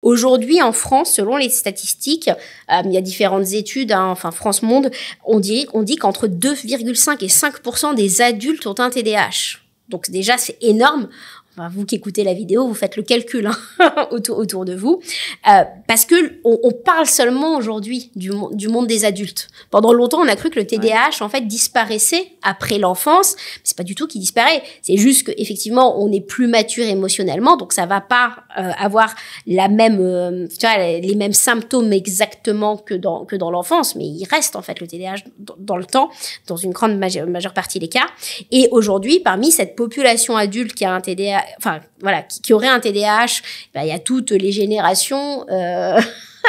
Aujourd'hui, en France, selon les statistiques, il y a différentes études, enfin France Monde, on dit qu'entre 2,5 et 5% des adultes ont un TDAH. Donc déjà, c'est énorme. Enfin, vous qui écoutez la vidéo, vous faites le calcul autour de vous, parce que on parle seulement aujourd'hui du monde des adultes. Pendant longtemps, on a cru que le TDAH en fait disparaissait après l'enfance, mais c'est pas du tout qu'il disparaît. C'est juste que effectivement, on est plus mature émotionnellement, donc ça va pas avoir la même, tu vois, les mêmes symptômes exactement que dans l'enfance, mais il reste en fait le TDAH dans le temps, dans une grande majeure partie des cas. Et aujourd'hui, parmi cette population adulte qui a un TDAH, enfin voilà, qui aurait un TDAH, ben, il y a toutes les générations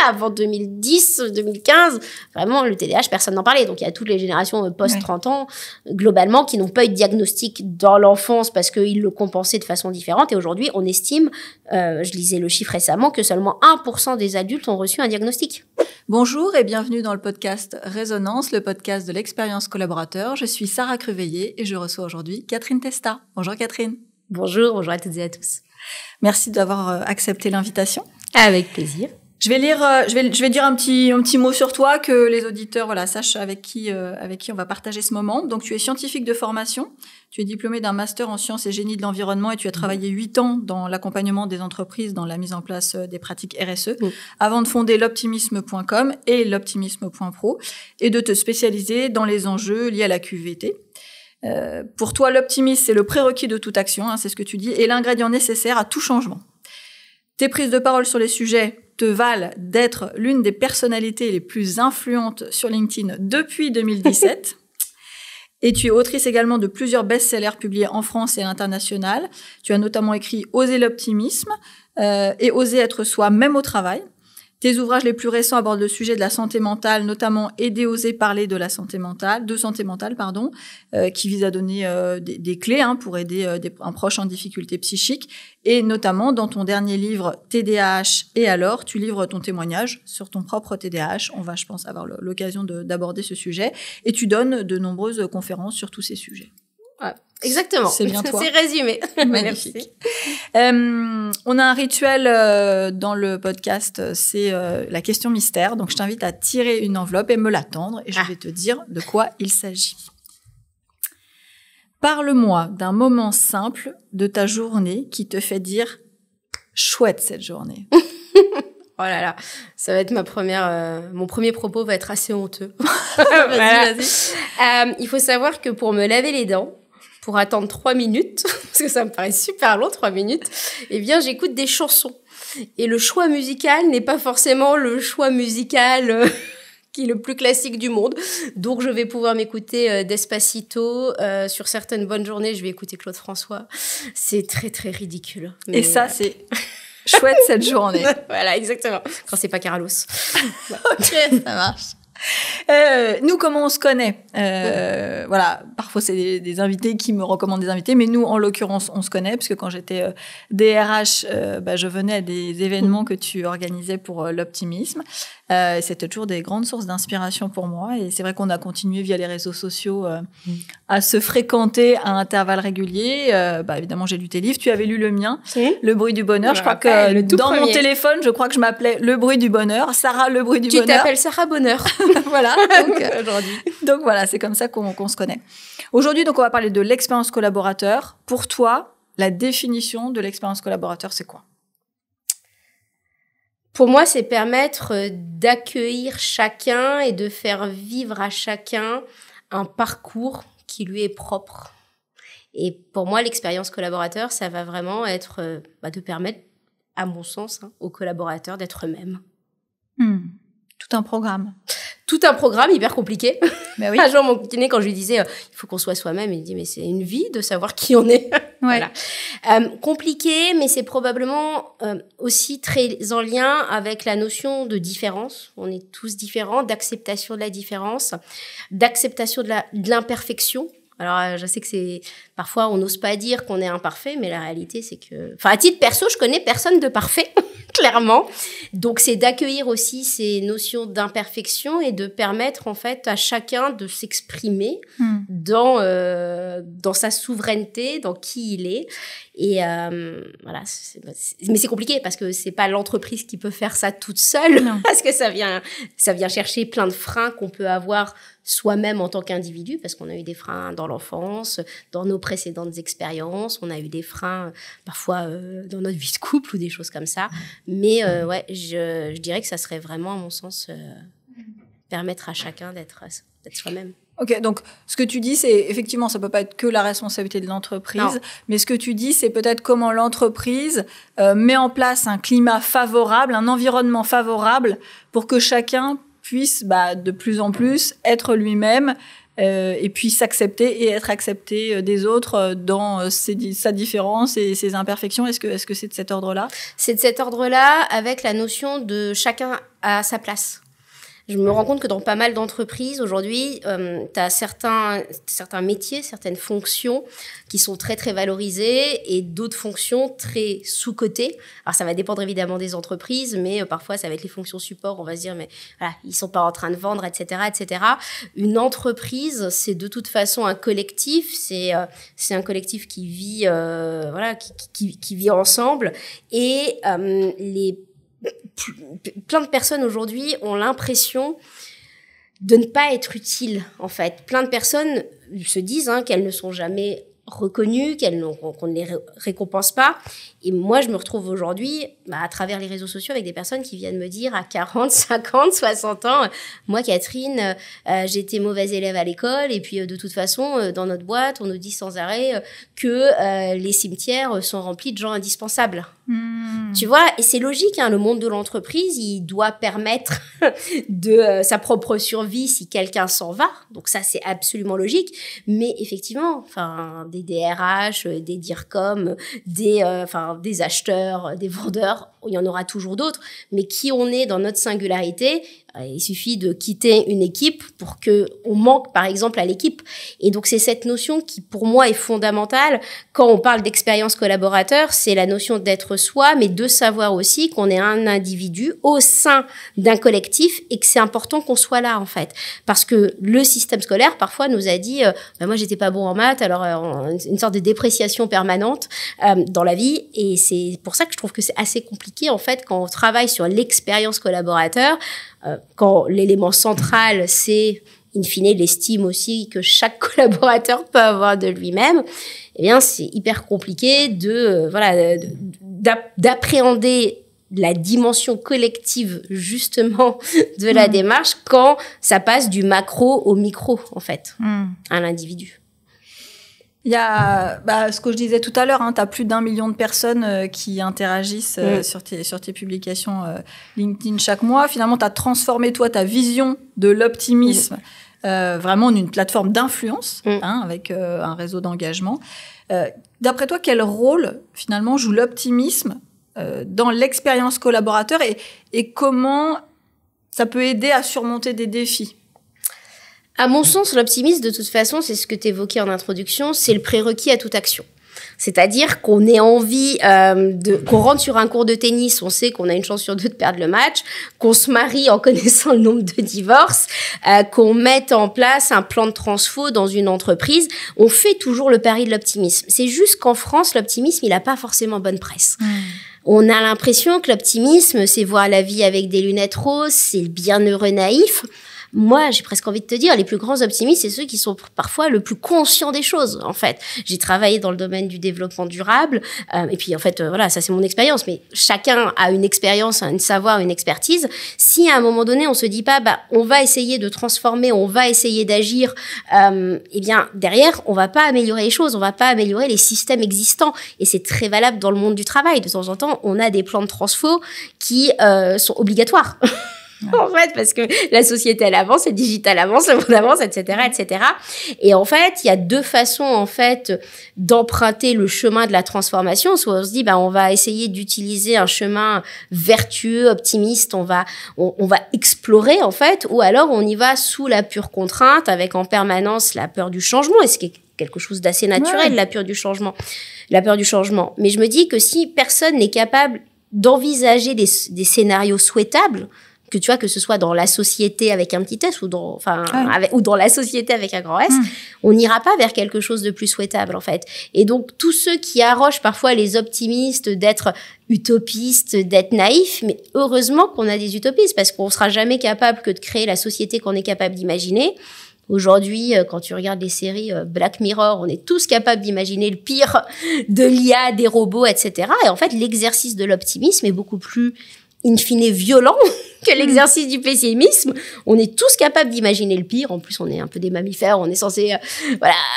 avant 2010, 2015, vraiment le TDAH, personne n'en parlait. Donc il y a toutes les générations post 30 ans globalement qui n'ont pas eu de diagnostic dans l'enfance parce qu'ils le compensaient de façon différente. Et aujourd'hui, on estime, je lisais le chiffre récemment, que seulement 1% des adultes ont reçu un diagnostic. Bonjour et bienvenue dans le podcast Résonance, le podcast de l'expérience collaborateur. Je suis Sarah Creveillé et je reçois aujourd'hui Catherine Testa. Bonjour Catherine. Bonjour à toutes et à tous. Merci d'avoir accepté l'invitation. Avec plaisir. Je vais dire un petit mot sur toi, que les auditeurs sachent avec qui on va partager ce moment. Donc tu es scientifique de formation, tu es diplômée d'un master en sciences et génie de l'environnement et tu as travaillé 8 ans dans l'accompagnement des entreprises dans la mise en place des pratiques RSE avant de fonder l'optimisme.com et l'optimisme.pro et de te spécialiser dans les enjeux liés à la QVT. Pour toi, l'optimisme, c'est le prérequis de toute action, c'est ce que tu dis, et l'ingrédient nécessaire à tout changement. Tes prises de parole sur les sujets te valent d'être l'une des personnalités les plus influentes sur LinkedIn depuis 2017. Et tu es autrice également de plusieurs best-sellers publiés en France et à l'international. Tu as notamment écrit « Oser l'optimisme » et « Oser être soi, même au travail ». Tes ouvrages les plus récents abordent le sujet de la santé mentale, notamment Aider, oser parler de santé mentale, qui vise à donner des clés pour aider un proche en difficulté psychique. Et notamment, dans ton dernier livre TDAH et alors, tu livres ton témoignage sur ton propre TDAH. On va, je pense, avoir l'occasion d'aborder ce sujet. Et tu donnes de nombreuses conférences sur tous ces sujets. Ouais, exactement. C'est bien toi. C'est résumé. Magnifique. On a un rituel dans le podcast, c'est la question mystère. Donc, je t'invite à tirer une enveloppe et me la tendre et je vais te dire de quoi il s'agit. Parle-moi d'un moment simple de ta journée qui te fait dire « chouette cette journée ». Oh là là, ça va être mon premier propos va être assez honteux. Vas-y. Il faut savoir que pour me laver les dents, pour attendre 3 minutes, parce que ça me paraît super long, 3 minutes, eh bien, j'écoute des chansons. Et le choix musical n'est pas forcément le choix musical qui est le plus classique du monde. Donc, je vais pouvoir m'écouter Despacito. Sur certaines bonnes journées, je vais écouter Claude François. C'est très, très ridicule. Mais, et ça, c'est chouette cette journée. Voilà, exactement. Quand c'est pas Carlos. Ok, ça marche. Nous, comment on se connaît parfois c'est des invités qui me recommandent des invités, mais nous, en l'occurrence, on se connaît, parce que quand j'étais DRH, je venais à des événements que tu organisais pour l'optimisme. C'était toujours des grandes sources d'inspiration pour moi, et c'est vrai qu'on a continué via les réseaux sociaux à se fréquenter à intervalles réguliers. Évidemment, j'ai lu tes livres, tu avais lu le mien, Le bruit du bonheur. Je crois que dans mon téléphone, je crois que je m'appelais Le bruit du bonheur, Sarah Le bruit du bonheur. Tu t'appelles Sarah Bonheur. Voilà. Donc voilà, c'est comme ça qu'on se connaît. Aujourd'hui, donc on va parler de l'expérience collaborateur. Pour toi, la définition de l'expérience collaborateur, c'est quoi ? Pour moi, c'est permettre d'accueillir chacun et de faire vivre à chacun un parcours qui lui est propre. Et pour moi, l'expérience collaborateur, ça va vraiment être de permettre, à mon sens, aux collaborateurs d'être eux-mêmes. Tout un programme. Tout un programme hyper compliqué. Ben oui. Un jour, mon kiné, quand je lui disais il faut qu'on soit soi-même, il dit mais c'est une vie de savoir qui on est. Ouais. Voilà. Compliqué, mais c'est probablement aussi très en lien avec la notion de différence. On est tous différents, d'acceptation de la différence, d'acceptation de l'imperfection. Alors, je sais que parfois, on n'ose pas dire qu'on est imparfait, mais la réalité, c'est que... Enfin, à titre perso, je connais personne de parfait. clairement. Donc, c'est d'accueillir aussi ces notions d'imperfection et de permettre, en fait, à chacun de s'exprimer dans sa souveraineté, dans qui il est. Et voilà, mais c'est compliqué parce que c'est pas l'entreprise qui peut faire ça toute seule, parce que ça vient chercher plein de freins qu'on peut avoir soi-même en tant qu'individu, parce qu'on a eu des freins dans l'enfance, dans nos précédentes expériences, on a eu des freins parfois dans notre vie de couple ou des choses comme ça. Mais ouais, je dirais que ça serait vraiment, à mon sens, permettre à chacun d'être soi-même. Ok, donc ce que tu dis, c'est effectivement, ça peut pas être que la responsabilité de l'entreprise, mais ce que tu dis, c'est peut-être comment l'entreprise met en place un climat favorable, un environnement favorable pour que chacun puisse de plus en plus être lui-même et puis s'accepter et être accepté des autres dans sa différence et ses imperfections. Est-ce que c'est de cet ordre-là ? C'est de cet ordre-là, avec la notion de chacun à sa place. Je me rends compte que dans pas mal d'entreprises, aujourd'hui, tu as certains métiers, certaines fonctions qui sont très, très valorisées et d'autres fonctions très sous-cotées. Alors, ça va dépendre évidemment des entreprises, mais parfois, ça va être les fonctions support. On va se dire, mais voilà, ils sont pas en train de vendre, etc., etc. Une entreprise, c'est de toute façon un collectif. C'est un collectif qui vit, qui vit ensemble. Et plein de personnes aujourd'hui ont l'impression de ne pas être utiles, en fait. Plein de personnes se disent qu'elles ne sont jamais reconnues, qu'on ne les récompense pas. Et moi, je me retrouve aujourd'hui, à travers les réseaux sociaux, avec des personnes qui viennent me dire à 40, 50, 60 ans, moi, Catherine, j'étais mauvaise élève à l'école, et puis de toute façon, dans notre boîte, on nous dit sans arrêt que les cimetières sont remplis de gens indispensables. Tu vois, et c'est logique, le monde de l'entreprise, il doit permettre de sa propre survie si quelqu'un s'en va. Donc ça, c'est absolument logique. Mais effectivement, des DRH, des DIRCOM, des acheteurs, des vendeurs, il y en aura toujours d'autres. Mais qui on est dans notre singularité, il suffit de quitter une équipe pour que on manque, par exemple, à l'équipe. Et donc, c'est cette notion qui, pour moi, est fondamentale. Quand on parle d'expérience collaborateur, c'est la notion d'être soi, mais de savoir aussi qu'on est un individu au sein d'un collectif et que c'est important qu'on soit là, en fait. Parce que le système scolaire, parfois, nous a dit moi, j'étais pas bon en maths, alors une sorte de dépréciation permanente dans la vie. Et c'est pour ça que je trouve que c'est assez compliqué, en fait, quand on travaille sur l'expérience collaborateur, quand l'élément central, c'est, in fine, l'estime aussi que chaque collaborateur peut avoir de lui-même, eh bien, c'est hyper compliqué d'appréhender la dimension collective, justement, de la démarche quand ça passe du macro au micro, en fait, à l'individu. Il y a ce que je disais tout à l'heure, tu as plus d'1 million de personnes qui interagissent sur tes publications LinkedIn chaque mois. Finalement, tu as transformé, toi, ta vision de l'optimisme vraiment en une plateforme d'influence avec un réseau d'engagement. D'après toi, quel rôle, finalement, joue l'optimisme dans l'expérience collaborateur et comment ça peut aider à surmonter des défis ? À mon sens, l'optimisme, de toute façon, c'est ce que tu évoquais en introduction, c'est le prérequis à toute action. C'est-à-dire qu'on ait envie qu'on rentre sur un cours de tennis, on sait qu'on a une chance sur 2 de perdre le match, qu'on se marie en connaissant le nombre de divorces, qu'on mette en place un plan de transfo dans une entreprise. On fait toujours le pari de l'optimisme. C'est juste qu'en France, l'optimisme, il n'a pas forcément bonne presse. On a l'impression que l'optimisme, c'est voir la vie avec des lunettes roses, c'est le bienheureux naïf. Moi, j'ai presque envie de te dire, les plus grands optimistes, c'est ceux qui sont parfois le plus conscients des choses, en fait. J'ai travaillé dans le domaine du développement durable, et puis, en fait, voilà, ça, c'est mon expérience, mais chacun a une expérience, un savoir, une expertise. Si, à un moment donné, on se dit pas, on va essayer de transformer, on va essayer d'agir, eh bien, derrière, on va pas améliorer les choses, on va pas améliorer les systèmes existants. Et c'est très valable dans le monde du travail. De temps en temps, on a des plans de transfo qui sont obligatoires. En fait, parce que la société, elle avance, le digital avance, le monde avance, etc., etc. Et en fait, il y a 2 façons, en fait, d'emprunter le chemin de la transformation. Soit on se dit, on va essayer d'utiliser un chemin vertueux, optimiste, on va explorer, en fait, ou alors on y va sous la pure contrainte, avec en permanence la peur du changement, et ce qui est quelque chose d'assez naturel, la peur du changement. Mais je me dis que si personne n'est capable d'envisager des scénarios souhaitables, que tu vois, que ce soit dans la société avec un petit S ou dans la société avec un grand S, on n'ira pas vers quelque chose de plus souhaitable, en fait. Et donc, tous ceux qui arrogent parfois les optimistes d'être utopistes, d'être naïfs, mais heureusement qu'on a des utopistes, parce qu'on sera jamais capable que de créer la société qu'on est capable d'imaginer. Aujourd'hui, quand tu regardes les séries Black Mirror, on est tous capables d'imaginer le pire de l'IA, des robots, etc. Et en fait, l'exercice de l'optimisme est beaucoup plus in fine violent que l'exercice du pessimisme. On est tous capables d'imaginer le pire. En plus, on est un peu des mammifères. On est censé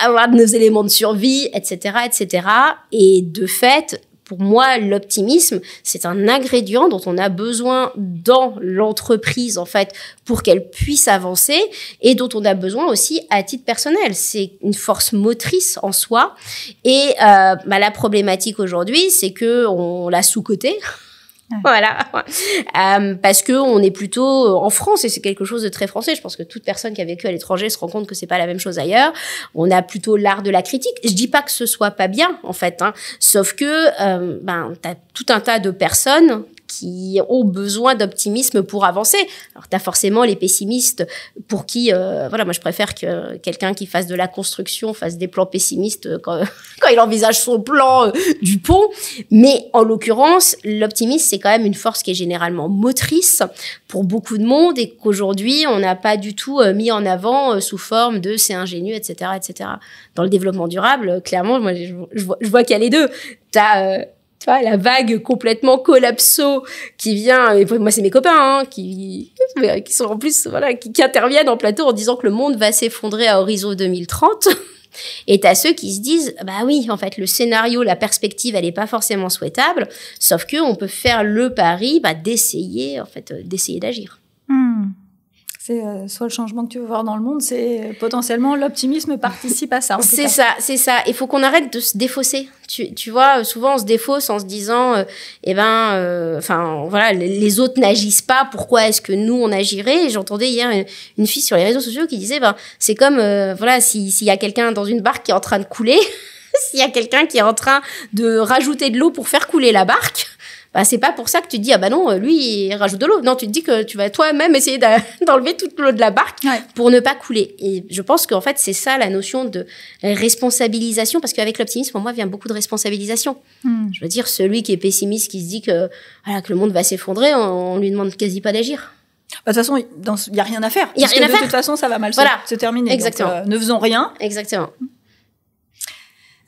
avoir nos éléments de survie, etc., etc. Et de fait, pour moi, l'optimisme, c'est un ingrédient dont on a besoin dans l'entreprise, en fait, pour qu'elle puisse avancer et dont on a besoin aussi à titre personnel. C'est une force motrice en soi. Et la problématique aujourd'hui, c'est que on l'a sous-cotée. Voilà, parce que on est plutôt en France et c'est quelque chose de très français. Je pense que toute personne qui a vécu à l'étranger se rend compte que c'est pas la même chose ailleurs. On a plutôt l'art de la critique. Je dis pas que ce soit pas bien en fait, sauf que t'as tout un tas de personnes qui ont besoin d'optimisme pour avancer. Alors, t'as forcément les pessimistes pour qui, moi, je préfère que quelqu'un qui fasse de la construction fasse des plans pessimistes quand il envisage son plan du pont. Mais en l'occurrence, l'optimisme, c'est quand même une force qui est généralement motrice pour beaucoup de monde et qu'aujourd'hui, on n'a pas du tout mis en avant sous forme de c'est ingénieux, etc., etc. Dans le développement durable, clairement, moi, je vois qu'il y a les deux. T'as tu vois, la vague complètement collapso qui vient, et moi c'est mes copains qui sont en plus qui interviennent en plateau en disant que le monde va s'effondrer à horizon 2030. Et t'as ceux qui se disent bah oui, en fait le scénario, la perspective, elle est pas forcément souhaitable, sauf que on peut faire le pari d'essayer d'agir. C'est soit le changement que tu veux voir dans le monde, c'est potentiellement l'optimisme participe à ça. C'est ça. Il faut qu'on arrête de se défausser. Tu vois, souvent on se défausse en se disant, les autres n'agissent pas. Pourquoi est-ce que nous on agirait? Et j'entendais hier une fille sur les réseaux sociaux qui disait, c'est comme s'il y a quelqu'un dans une barque qui est en train de couler, s'il y a quelqu'un qui est en train de rajouter de l'eau pour faire couler la barque. C'est pas pour ça que tu te dis, non, lui, il rajoute de l'eau. Non, tu te dis que tu vas toi-même essayer d'enlever toute l'eau de la barque pour ne pas couler. Et je pense qu'en fait, c'est ça la notion de responsabilisation, parce qu'avec l'optimisme, pour moi, vient beaucoup de responsabilisation. Je veux dire, celui qui est pessimiste, qui se dit que le monde va s'effondrer, on lui demande quasi pas d'agir. De toute façon, il y a rien à faire. De toute façon, ça va mal se terminer. Exactement. Donc, ne faisons rien. Exactement.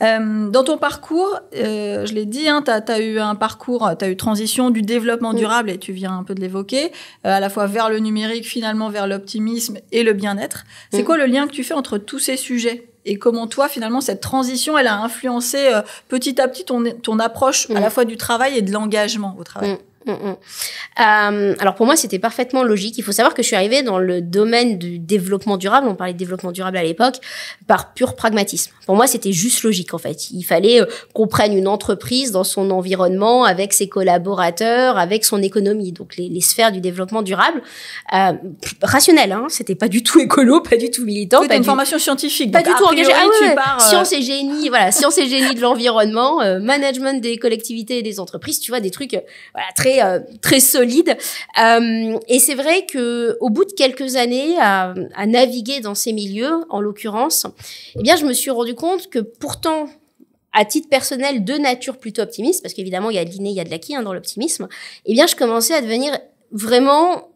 Dans ton parcours, je l'ai dit, t'as eu un parcours, t'as eu transition du développement durable et tu viens un peu de l'évoquer, à la fois vers le numérique, finalement vers l'optimisme et le bien-être. C'est quoi le lien que tu fais entre tous ces sujets et comment toi, finalement, cette transition, elle a influencé petit à petit ton approche à la fois du travail et de l'engagement au travail? Alors pour moi c'était parfaitement logique. Il faut savoir que je suis arrivée dans le domaine du développement durable, on parlait de développement durable à l'époque, par pur pragmatisme. Pour moi c'était juste logique en fait. Il fallait qu'on prenne une entreprise dans son environnement, avec ses collaborateurs, avec son économie, donc les sphères du développement durable, rationnel, c'était pas du tout écolo, pas du tout militant. T'as une formation scientifique, pas du tout engagée. Sciences et génie, sciences et génie de l'environnement, management des collectivités et des entreprises, tu vois, des trucs très solide. Et c'est vrai que au bout de quelques années à naviguer dans ces milieux, en l'occurrence, je me suis rendu compte que pourtant, à titre personnel, de nature plutôt optimiste, parce qu'évidemment, il y a de l'inné, il y a de l'acquis dans l'optimisme, je commençais à devenir vraiment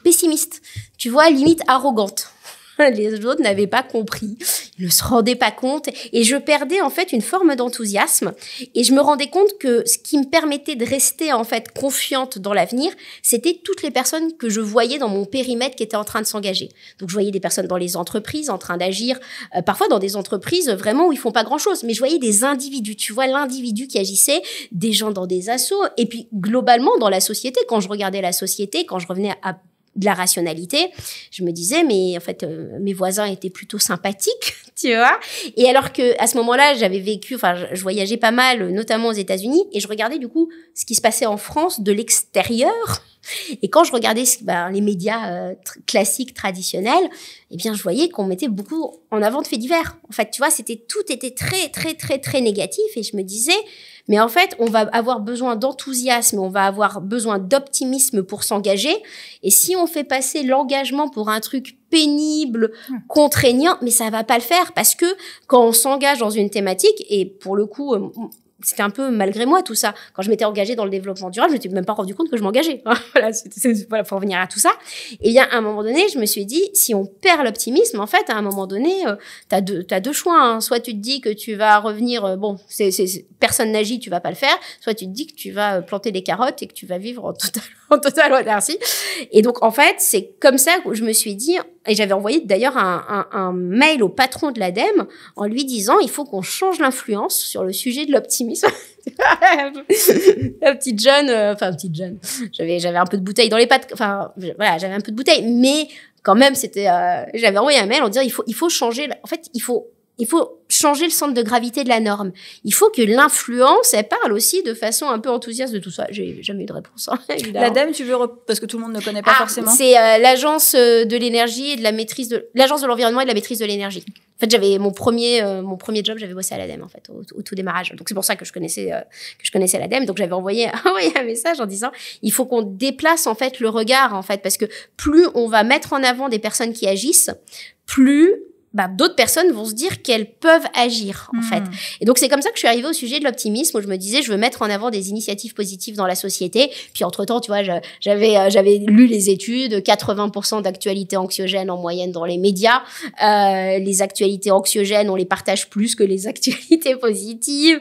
pessimiste. Tu vois, limite arrogante. Les autres n'avaient pas compris, ils ne se rendaient pas compte et je perdais en fait une forme d'enthousiasme et je me rendais compte que ce qui me permettait de rester en fait confiante dans l'avenir, c'était toutes les personnes que je voyais dans mon périmètre qui étaient en train de s'engager. Donc je voyais des personnes dans les entreprises en train d'agir, parfois dans des entreprises vraiment où ils font pas grand-chose, mais je voyais des individus, tu vois, l'individu qui agissait, des gens dans des assos et puis globalement dans la société, quand je regardais la société, quand je revenais à de la rationalité, je me disais mais en fait mes voisins étaient plutôt sympathiques, tu vois, et alors que à ce moment-là j'avais vécu, je voyageais pas mal, notamment aux États-Unis, et je regardais du coup ce qui se passait en France de l'extérieur Et quand je regardais les médias classiques, traditionnels, eh bien, je voyais qu'on mettait beaucoup en avant de faits divers. En fait, tu vois, tout était très, très, très, très négatif. Et je me disais, mais en fait, on va avoir besoin d'enthousiasme, on va avoir besoin d'optimisme pour s'engager. Et si on fait passer l'engagement pour un truc pénible, contraignant, mais ça va pas le faire, parce que quand on s'engage dans une thématique, et pour le coup, c'était un peu malgré moi tout ça. Quand je m'étais engagée dans le développement durable, je m'étais même pas rendu compte que je m'engageais. Voilà, pour revenir à tout ça. Et bien, à un moment donné, je me suis dit, si on perd l'optimisme, en fait, à un moment donné, t'as deux choix. Hein. Soit tu te dis que tu vas revenir, personne n'agit, tu vas pas le faire. Soit tu te dis que tu vas planter des carottes et que tu vas vivre en totale autarcie. Et donc, en fait, c'est comme ça que je me suis dit, et j'avais envoyé d'ailleurs un mail au patron de l'ADEME en lui disant, il faut qu'on change l'influence sur le sujet de l'optimisme. La petite jeune, j'avais un peu de bouteille dans les pattes, j'avais un peu de bouteille, mais quand même, j'avais envoyé un mail en disant, il faut changer, en fait, il faut changer le centre de gravité de la norme. Il faut que l'influence, elle parle aussi de façon un peu enthousiaste de tout ça. J'ai jamais eu de réponse, hein, évidemment. L'ADEME, tu veux, parce que tout le monde ne connaît pas forcément. C'est l'agence de l'énergie et de la maîtrise l'agence de l'environnement et de la maîtrise de l'énergie. En fait, j'avais mon premier job, j'avais bossé à l'ADEME, en fait, au tout démarrage. Donc, c'est pour ça que je connaissais l'ADEME. Donc, j'avais envoyé un message en disant, il faut qu'on déplace, en fait, le regard, en fait, parce que plus on va mettre en avant des personnes qui agissent, plus d'autres personnes vont se dire qu'elles peuvent agir, en fait. Et donc, c'est comme ça que je suis arrivée au sujet de l'optimisme, où je me disais, je veux mettre en avant des initiatives positives dans la société. Puis, entre-temps, tu vois, j'avais lu les études, 80% d'actualités anxiogènes en moyenne dans les médias. Les actualités anxiogènes, on les partage plus que les actualités positives.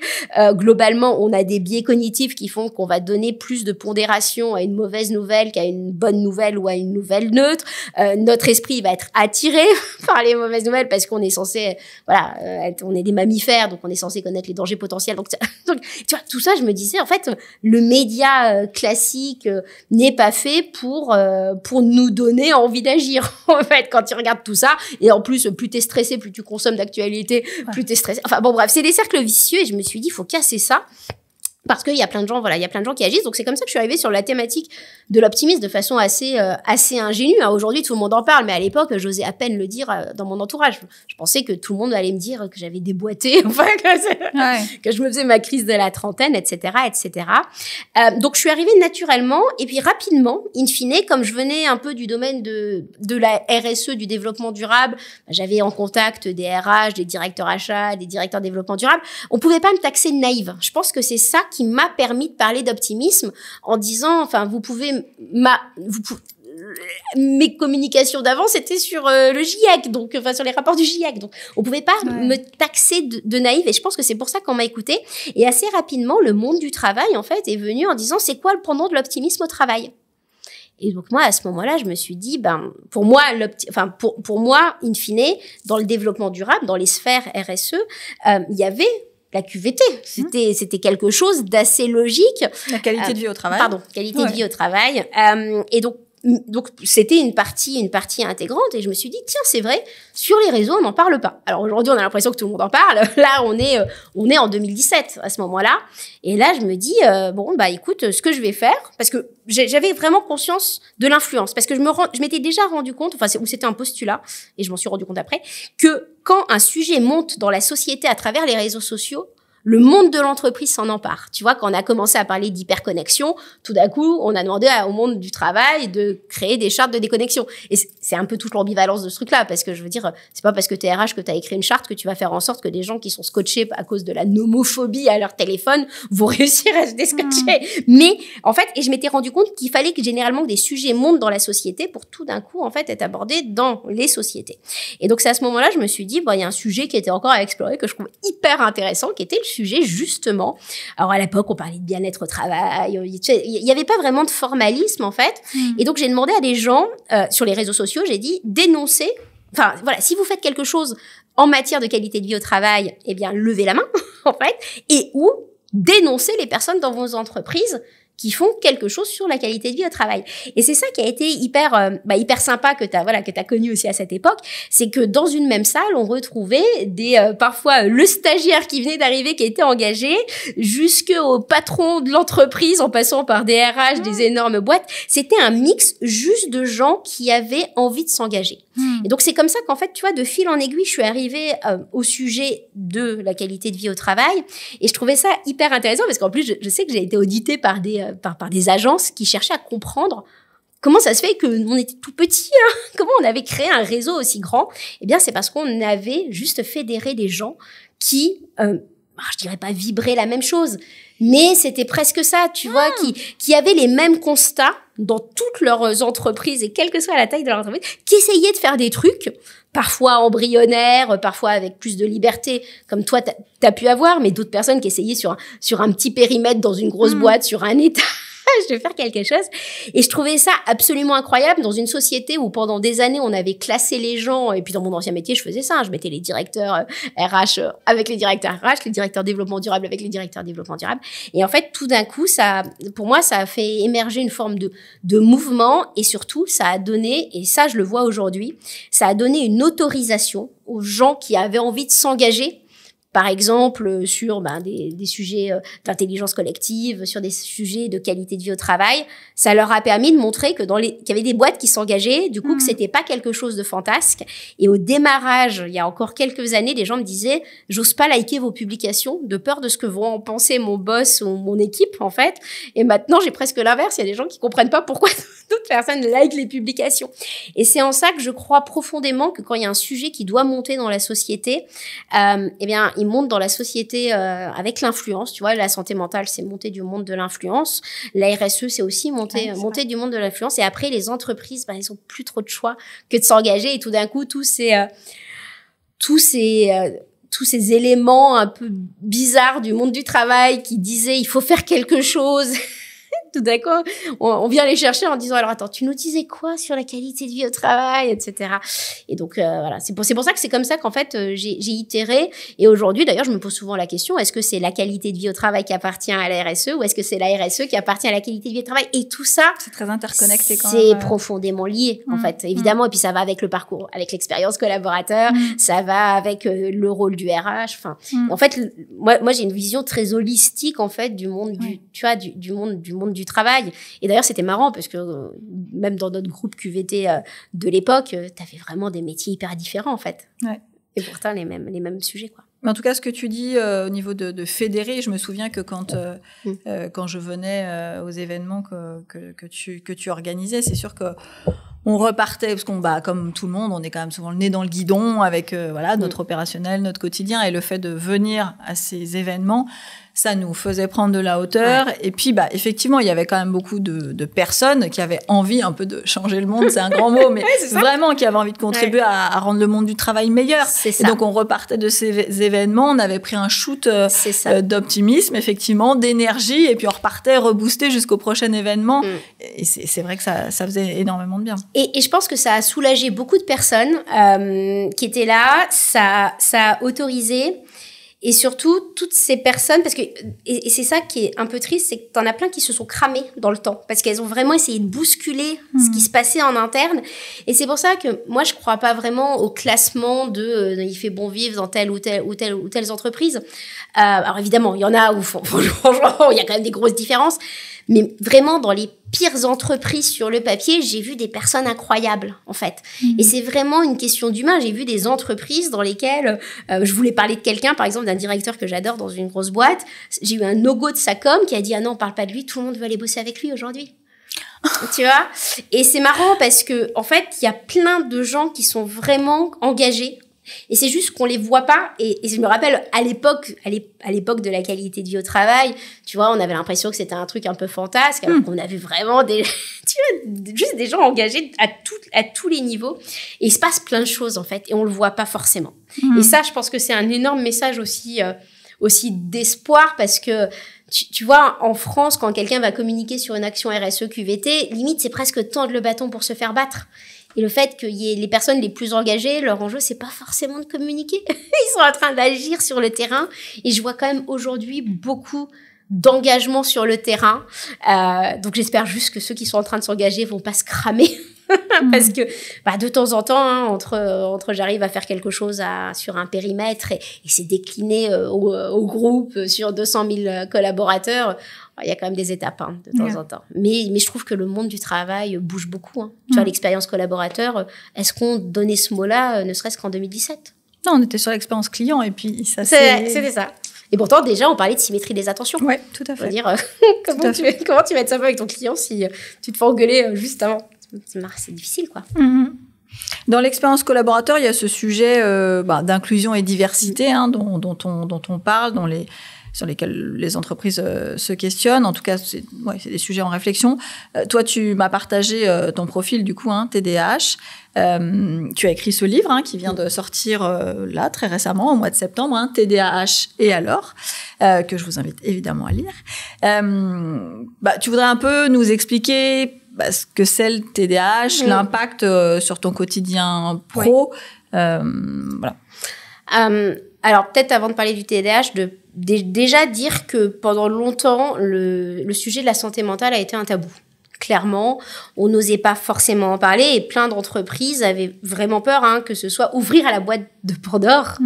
Globalement, on a des biais cognitifs qui font qu'on va donner plus de pondération à une mauvaise nouvelle qu'à une bonne nouvelle ou à une nouvelle neutre. Notre esprit va être attiré par les mauvaises nouvelles, parce qu'on est censé, on est des mammifères, donc on est censé connaître les dangers potentiels. Donc, tu vois, tout ça, je me disais, en fait, le média classique n'est pas fait pour nous donner envie d'agir. En fait, quand tu regardes tout ça, et en plus, plus t'es stressé, plus tu consommes d'actualité, plus t'es stressé. Enfin bon, bref, c'est des cercles vicieux, et je me suis dit, il faut casser ça. Parce qu'il y a plein de gens, il y a plein de gens qui agissent. Donc, c'est comme ça que je suis arrivée sur la thématique de l'optimisme de façon assez ingénue. Hein. Aujourd'hui, tout le monde en parle, mais à l'époque, j'osais à peine le dire dans mon entourage. Je pensais que tout le monde allait me dire que j'avais déboîté, que je me faisais ma crise de la trentaine, etc., etc. Donc, je suis arrivée naturellement, et puis rapidement, in fine, comme je venais un peu du domaine de la RSE, du développement durable, j'avais en contact des RH, des directeurs achats, des directeurs développement durable. On pouvait pas me taxer de naïve. Je pense que c'est ça qui m'a permis de parler d'optimisme en disant, mes communications d'avant, c'était sur le GIEC, donc sur les rapports du GIEC. Donc, on pouvait pas me taxer de naïve, et je pense que c'est pour ça qu'on m'a écoutée. Et assez rapidement, le monde du travail, en fait, est venu en disant, c'est quoi le pendant de l'optimisme au travail? Et donc, moi, à ce moment-là, je me suis dit, pour moi, in fine, dans le développement durable, dans les sphères RSE, il y avait la QVT. C'était quelque chose d'assez logique. La qualité de vie au travail. Qualité de vie au travail. Et donc c'était une partie intégrante, et je me suis dit, tiens, c'est vrai, sur les réseaux, on n'en parle pas. Alors aujourd'hui, on a l'impression que tout le monde en parle. Là, on est en 2017 à ce moment-là. Et là, je me dis, écoute, ce que je vais faire, parce que j'avais vraiment conscience de l'influence, parce que je m'étais déjà rendu compte, ou c'était un postulat, et je m'en suis rendu compte après, que quand un sujet monte dans la société à travers les réseaux sociaux, le monde de l'entreprise s'en empare. Tu vois, quand on a commencé à parler d'hyperconnexion, tout d'un coup, on a demandé au monde du travail de créer des chartes de déconnexion. Et c'est un peu toute l'ambivalence de ce truc-là, parce que je veux dire, c'est pas parce que t'es RH que t'as écrit une charte que tu vas faire en sorte que des gens qui sont scotchés à cause de la nomophobie à leur téléphone vont réussir à se déscotcher. Mais, en fait, et je m'étais rendu compte qu'il fallait que généralement des sujets montent dans la société pour tout d'un coup, en fait, être abordés dans les sociétés. Et donc, c'est à ce moment-là, je me suis dit, il y a un sujet qui était encore à explorer, que je trouve hyper intéressant, qui était le sujet, justement. Alors, à l'époque, on parlait de bien-être au travail. Il y avait pas vraiment de formalisme, en fait. Et donc, j'ai demandé à des gens, sur les réseaux sociaux, j'ai dit, dénoncez. Enfin, voilà, si vous faites quelque chose en matière de qualité de vie au travail, eh bien, levez la main, en fait. Et ou dénoncez les personnes dans vos entreprises qui font quelque chose sur la qualité de vie au travail. Et c'est ça qui a été hyper sympa que t'as connu aussi à cette époque, c'est que dans une même salle, on retrouvait parfois le stagiaire qui venait d'arriver, qui était engagé, jusqu'au patron de l'entreprise, en passant par des RH, des énormes boîtes. C'était un mix juste de gens qui avaient envie de s'engager. Et donc c'est comme ça qu'en fait, tu vois, de fil en aiguille, je suis arrivée au sujet de la qualité de vie au travail, et je trouvais ça hyper intéressant parce qu'en plus, je sais que j'ai été auditée par des agences qui cherchaient à comprendre comment ça se fait qu'on était tout petit, hein, comment on avait créé un réseau aussi grand. Eh bien, c'est parce qu'on avait juste fédéré des gens qui, je dirais pas vibrer la même chose, mais c'était presque ça, tu vois, qui avaient les mêmes constats dans toutes leurs entreprises, et quelle que soit la taille de leur entreprise, qui essayaient de faire des trucs, parfois embryonnaires, parfois avec plus de liberté, comme toi, t'as pu avoir, mais d'autres personnes qui essayaient sur un petit périmètre dans une grosse boîte, sur un étage, de faire quelque chose. Et je trouvais ça absolument incroyable dans une société où pendant des années, on avait classé les gens. Et puis dans mon ancien métier, je faisais ça. Je mettais les directeurs RH avec les directeurs RH, les directeurs développement durable avec les directeurs développement durable. Et en fait, tout d'un coup, pour moi, ça a fait émerger une forme de mouvement. Et surtout, ça a donné, et ça, je le vois aujourd'hui, ça a donné une autorisation aux gens qui avaient envie de s'engager. Par exemple, sur des sujets d'intelligence collective, sur des sujets de qualité de vie au travail, ça leur a permis de montrer qu'il y avait des boîtes qui s'engageaient, du coup que c'était pas quelque chose de fantasque. Et au démarrage, il y a encore quelques années, des gens me disaient « j'ose pas liker vos publications de peur de ce que vont en penser mon boss ou mon équipe en fait ». Et maintenant, j'ai presque l'inverse, il y a des gens qui comprennent pas pourquoi d'autres personnes likent les publications. Et c'est en ça que je crois profondément que quand il y a un sujet qui doit monter dans la société, eh bien il monte dans la société avec l'influence, tu vois, la santé mentale, c'est monter du monde de l'influence, la RSE, c'est aussi monter du monde de l'influence, et après, les entreprises, ils ont plus trop de choix que de s'engager, et tout d'un coup, tous ces éléments un peu bizarres du monde du travail qui disaient, il faut faire quelque chose, tout d'un coup, on vient les chercher en disant, alors attends, tu nous disais quoi sur la qualité de vie au travail, etc. Et donc, voilà, c'est pour ça que c'est comme ça qu'en fait, j'ai itéré. Et aujourd'hui, d'ailleurs, je me pose souvent la question, est-ce que c'est la qualité de vie au travail qui appartient à la RSE ou est-ce que c'est la RSE qui appartient à la qualité de vie au travail? Et tout ça, c'est très interconnecté quand même. C'est profondément lié, en fait, évidemment. Et puis, ça va avec le parcours, avec l'expérience collaborateur, ça va avec le rôle du RH. Enfin, en fait, moi, j'ai une vision très holistique, en fait, du monde du monde du travail. Et d'ailleurs, c'était marrant parce que même dans notre groupe QVT de l'époque, t'avais vraiment des métiers hyper différents, en fait. Ouais. Et pourtant, les mêmes sujets, quoi. Mais en tout cas, ce que tu dis au niveau de fédérer, je me souviens que quand je venais aux événements que tu organisais, c'est sûr que on repartait parce qu'on comme tout le monde, on est quand même souvent le nez dans le guidon avec notre opérationnel, notre quotidien, et le fait de venir à ces événements, ça nous faisait prendre de la hauteur. Ouais. Et puis, effectivement, il y avait quand même beaucoup de personnes qui avaient envie un peu de changer le monde. C'est un grand mot, mais vraiment qui avaient envie de contribuer à rendre le monde du travail meilleur. Et donc, on repartait de ces événements. On avait pris un shoot d'optimisme, effectivement, d'énergie. Et puis, on repartait reboosté jusqu'au prochain événement. Et c'est vrai que ça faisait énormément de bien. Et je pense que ça a soulagé beaucoup de personnes qui étaient là. Ça a autorisé. Et surtout, toutes ces personnes, parce que, et c'est ça qui est un peu triste, c'est que t'en as plein qui se sont cramées dans le temps, parce qu'elles ont vraiment essayé de bousculer ce qui se passait en interne. Et c'est pour ça que moi, je crois pas vraiment au classement il fait bon vivre dans telle ou telle entreprise. Alors évidemment, il y en a où, franchement, il y a quand même des grosses différences. Mais vraiment, dans les pires entreprises sur le papier, j'ai vu des personnes incroyables, en fait. Et c'est vraiment une question d'humain. J'ai vu des entreprises dans lesquelles je voulais parler de quelqu'un, par exemple, d'un directeur que j'adore dans une grosse boîte. J'ai eu un no-go de sa com qui a dit « Ah non, on parle pas de lui, tout le monde veut aller bosser avec lui aujourd'hui. » Tu vois? Et c'est marrant parce que, en fait, il y a plein de gens qui sont vraiment engagés. Et c'est juste qu'on les voit pas. Et je me rappelle, à l'époque de la qualité de vie au travail, tu vois, on avait l'impression que c'était un truc un peu fantasque, alors qu'on avait vraiment juste des gens engagés à tous les niveaux. Et il se passe plein de choses, en fait, et on le voit pas forcément. Et ça, je pense que c'est un énorme message aussi d'espoir, parce que, tu vois, en France, quand quelqu'un va communiquer sur une action RSE QVT, limite, c'est presque tendre le bâton pour se faire battre. Et le fait qu'il y ait les personnes les plus engagées, leur enjeu, c'est pas forcément de communiquer. Ils sont en train d'agir sur le terrain. Et je vois quand même aujourd'hui beaucoup d'engagement sur le terrain. Donc j'espère juste que ceux qui sont en train de s'engager vont pas se cramer. Parce que de temps en temps, hein, entre j'arrive à faire quelque chose sur un périmètre et c'est décliné au groupe sur 200 000 collaborateurs, il y a quand même des étapes hein, de temps en temps. Mais je trouve que le monde du travail bouge beaucoup. Hein. Tu vois, l'expérience collaborateur, est-ce qu'on donnait ce mot-là, ne serait-ce qu'en 2017 ? Non, on était sur l'expérience client et puis ça C'était ça. Et pourtant, déjà, on parlait de symétrie des attentions. Oui, tout à fait. On va dire, comment tu vas être sympa avec ton client si tu te fais engueuler juste avant ? C'est difficile, quoi. Dans l'expérience collaborateur, il y a ce sujet d'inclusion et diversité hein, dont on parle, sur lesquels les entreprises se questionnent. En tout cas, c'est des sujets en réflexion. Toi, tu m'as partagé ton profil, du coup, hein, TDAH. Tu as écrit ce livre hein, qui vient de sortir là, très récemment, au mois de septembre, hein, TDAH et alors, que je vous invite évidemment à lire. Tu voudrais un peu nous expliquer ce que c'est le TDAH, l'impact sur ton quotidien pro. Voilà. Alors, peut-être avant de parler du TDAH, déjà dire que pendant longtemps, le sujet de la santé mentale a été un tabou. Clairement, on n'osait pas forcément en parler et plein d'entreprises avaient vraiment peur hein, que ce soit ouvrir à la boîte de Pandore,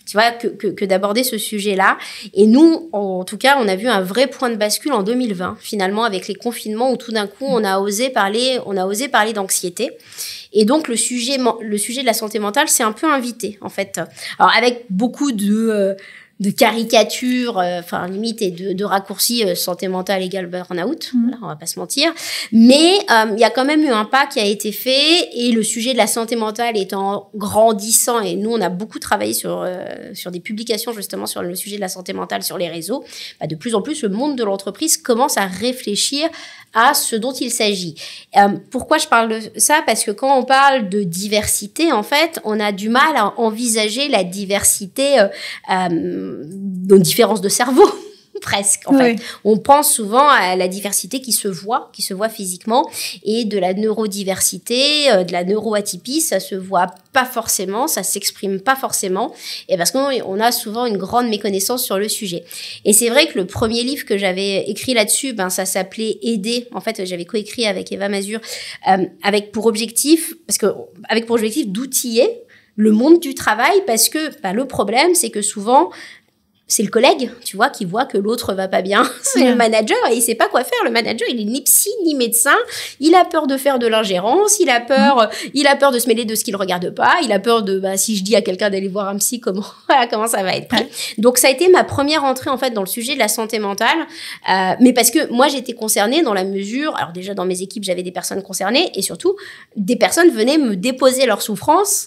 tu vois, que d'aborder ce sujet-là. Et nous, en tout cas, on a vu un vrai point de bascule en 2020, finalement, avec les confinements où tout d'un coup, on a osé parler d'anxiété. Et donc, le sujet de la santé mentale s'est un peu invité, en fait. Alors, avec beaucoup de caricatures, limite, et de raccourcis, santé mentale égale burn-out. Voilà, on va pas se mentir. Mais, il y a quand même eu un pas qui a été fait et le sujet de la santé mentale étant grandissant et nous, on a beaucoup travaillé sur des publications, justement, sur le sujet de la santé mentale sur les réseaux. De plus en plus, le monde de l'entreprise commence à réfléchir à ce dont il s'agit. Pourquoi je parle de ça ? Parce que quand on parle de diversité, en fait, on a du mal à envisager la diversité nos différences de cerveau. Presque, en fait. On pense souvent à la diversité qui se voit physiquement et de la neurodiversité, de la neuroatypie, ça se voit pas forcément, ça s'exprime pas forcément et parce qu'on a souvent une grande méconnaissance sur le sujet. Et c'est vrai que le premier livre que j'avais écrit là-dessus, ça s'appelait Aider. En fait, j'avais coécrit avec Eva Mazur, avec pour objectif d'outiller le monde du travail parce que le problème, c'est que souvent, c'est le collègue, tu vois, qui voit que l'autre va pas bien. C'est le manager et il sait pas quoi faire. Le manager, il est ni psy, ni médecin. Il a peur de faire de l'ingérence. Il a peur de se mêler de ce qu'il regarde pas. Il a peur de, si je dis à quelqu'un d'aller voir un psy, comment ça va être pris. Donc, ça a été ma première entrée, en fait, dans le sujet de la santé mentale. Mais parce que moi, j'étais concernée dans la mesure, alors déjà, dans mes équipes, j'avais des personnes concernées et surtout, des personnes venaient me déposer leur souffrance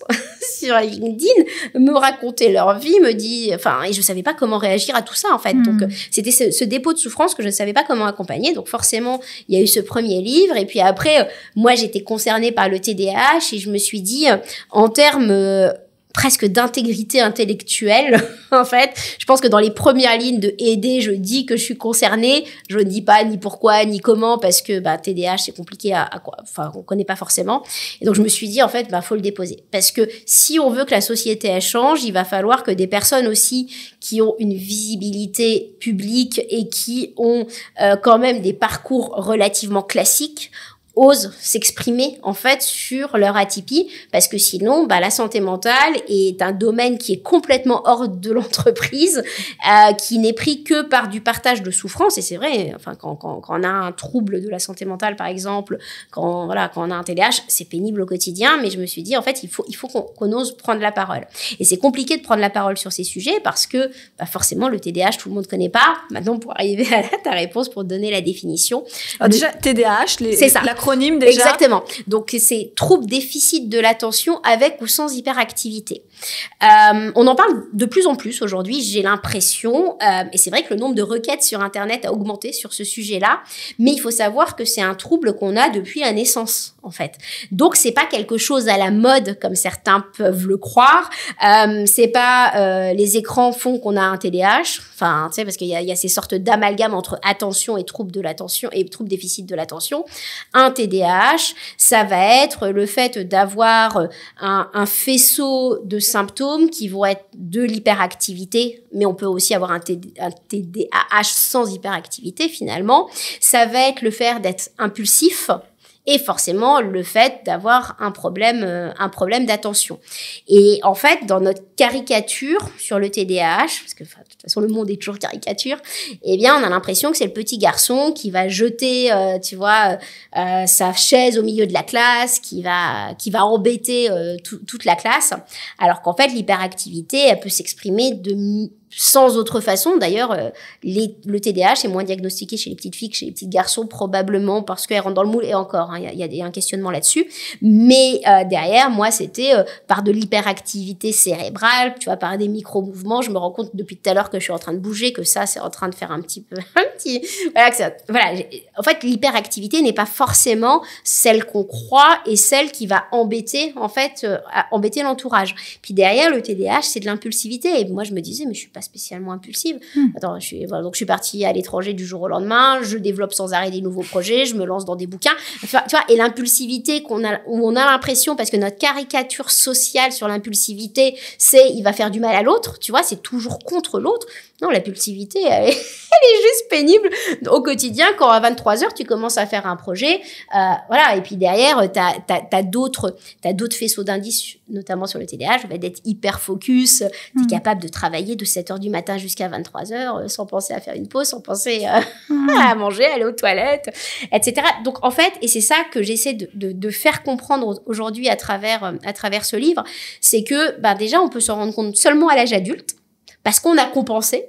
sur LinkedIn, me raconter leur vie, et je savais pas comment réagir à tout ça, en fait. Donc, c'était ce dépôt de souffrance que je ne savais pas comment accompagner. Donc, forcément, il y a eu ce premier livre. Et puis après, moi, j'étais concernée par le TDAH et je me suis dit, en termes presque d'intégrité intellectuelle, en fait. Je pense que dans les premières lignes de Aider, je dis que je suis concernée. Je ne dis pas ni pourquoi, ni comment, parce que TDAH, c'est compliqué on connaît pas forcément. Et donc, je me suis dit, en fait, faut le déposer. Parce que si on veut que la société, elle change, il va falloir que des personnes aussi qui ont une visibilité publique et qui ont quand même des parcours relativement classiques, osent s'exprimer en fait sur leur atypie parce que sinon la santé mentale est un domaine qui est complètement hors de l'entreprise, qui n'est pris que par du partage de souffrance. Et c'est vrai, quand on a un trouble de la santé mentale par exemple, quand on a un TDAH, c'est pénible au quotidien, mais je me suis dit en fait il faut qu'on ose prendre la parole. Et c'est compliqué de prendre la parole sur ces sujets parce que forcément le TDAH tout le monde connaît pas. Maintenant pour arriver à ta réponse, pour donner la définition. Alors déjà TDAH, c'est ça. L'acronyme déjà. Exactement. Donc, c'est trouble déficit de l'attention avec ou sans hyperactivité. On en parle de plus en plus aujourd'hui, j'ai l'impression, et c'est vrai que le nombre de requêtes sur Internet a augmenté sur ce sujet-là, mais il faut savoir que c'est un trouble qu'on a depuis la naissance, en fait. Donc, c'est pas quelque chose à la mode, comme certains peuvent le croire. C'est pas les écrans font qu'on a un TDAH, parce qu'il y a ces sortes d'amalgames entre attention et trouble de l'attention et trouble déficit de l'attention. Un TDAH, ça va être le fait d'avoir un faisceau de symptômes qui vont être de l'hyperactivité, mais on peut aussi avoir un TDAH sans hyperactivité finalement. Ça va être le fait d'être impulsif, et forcément le fait d'avoir un problème d'attention. Et en fait, dans notre caricature sur le TDAH, parce que de toute façon le monde est toujours caricature, eh bien on a l'impression que c'est le petit garçon qui va jeter, sa chaise au milieu de la classe, qui va embêter toute la classe, alors qu'en fait l'hyperactivité, elle peut s'exprimer sans autre façon. D'ailleurs, le TDAH est moins diagnostiqué chez les petites filles que chez les petits garçons, probablement parce qu'elles rentrent dans le moule. Et encore, il y a un questionnement là-dessus. Mais derrière, moi, c'était par de l'hyperactivité cérébrale, tu vois, par des micro-mouvements. Je me rends compte depuis tout à l'heure que je suis en train de bouger, que ça, c'est en train de faire un petit peu... En fait, l'hyperactivité n'est pas forcément celle qu'on croit et celle qui va embêter l'entourage. Puis derrière, le TDAH, c'est de l'impulsivité. Et moi, je me disais, mais je suis pas spécialement impulsive. Attends, donc je suis partie à l'étranger du jour au lendemain, je développe sans arrêt des nouveaux projets, je me lance dans des bouquins. Enfin, tu vois, et l'impulsivité où on a l'impression, parce que notre caricature sociale sur l'impulsivité, c'est il va faire du mal à l'autre, tu vois, c'est toujours contre l'autre. Non, l'impulsivité, elle est juste pénible au quotidien quand à 23h, tu commences à faire un projet. Voilà. Et puis derrière, t'as d'autres faisceaux d'indices, notamment sur le TDAH, d'être hyper focus. T'es capable de travailler de 7h du matin jusqu'à 23h sans penser à faire une pause, sans penser à manger, aller aux toilettes, etc. Donc, en fait, et c'est ça que j'essaie de faire comprendre aujourd'hui à travers ce livre, c'est que, déjà, on peut se rendre compte seulement à l'âge adulte, parce qu'on a compensé.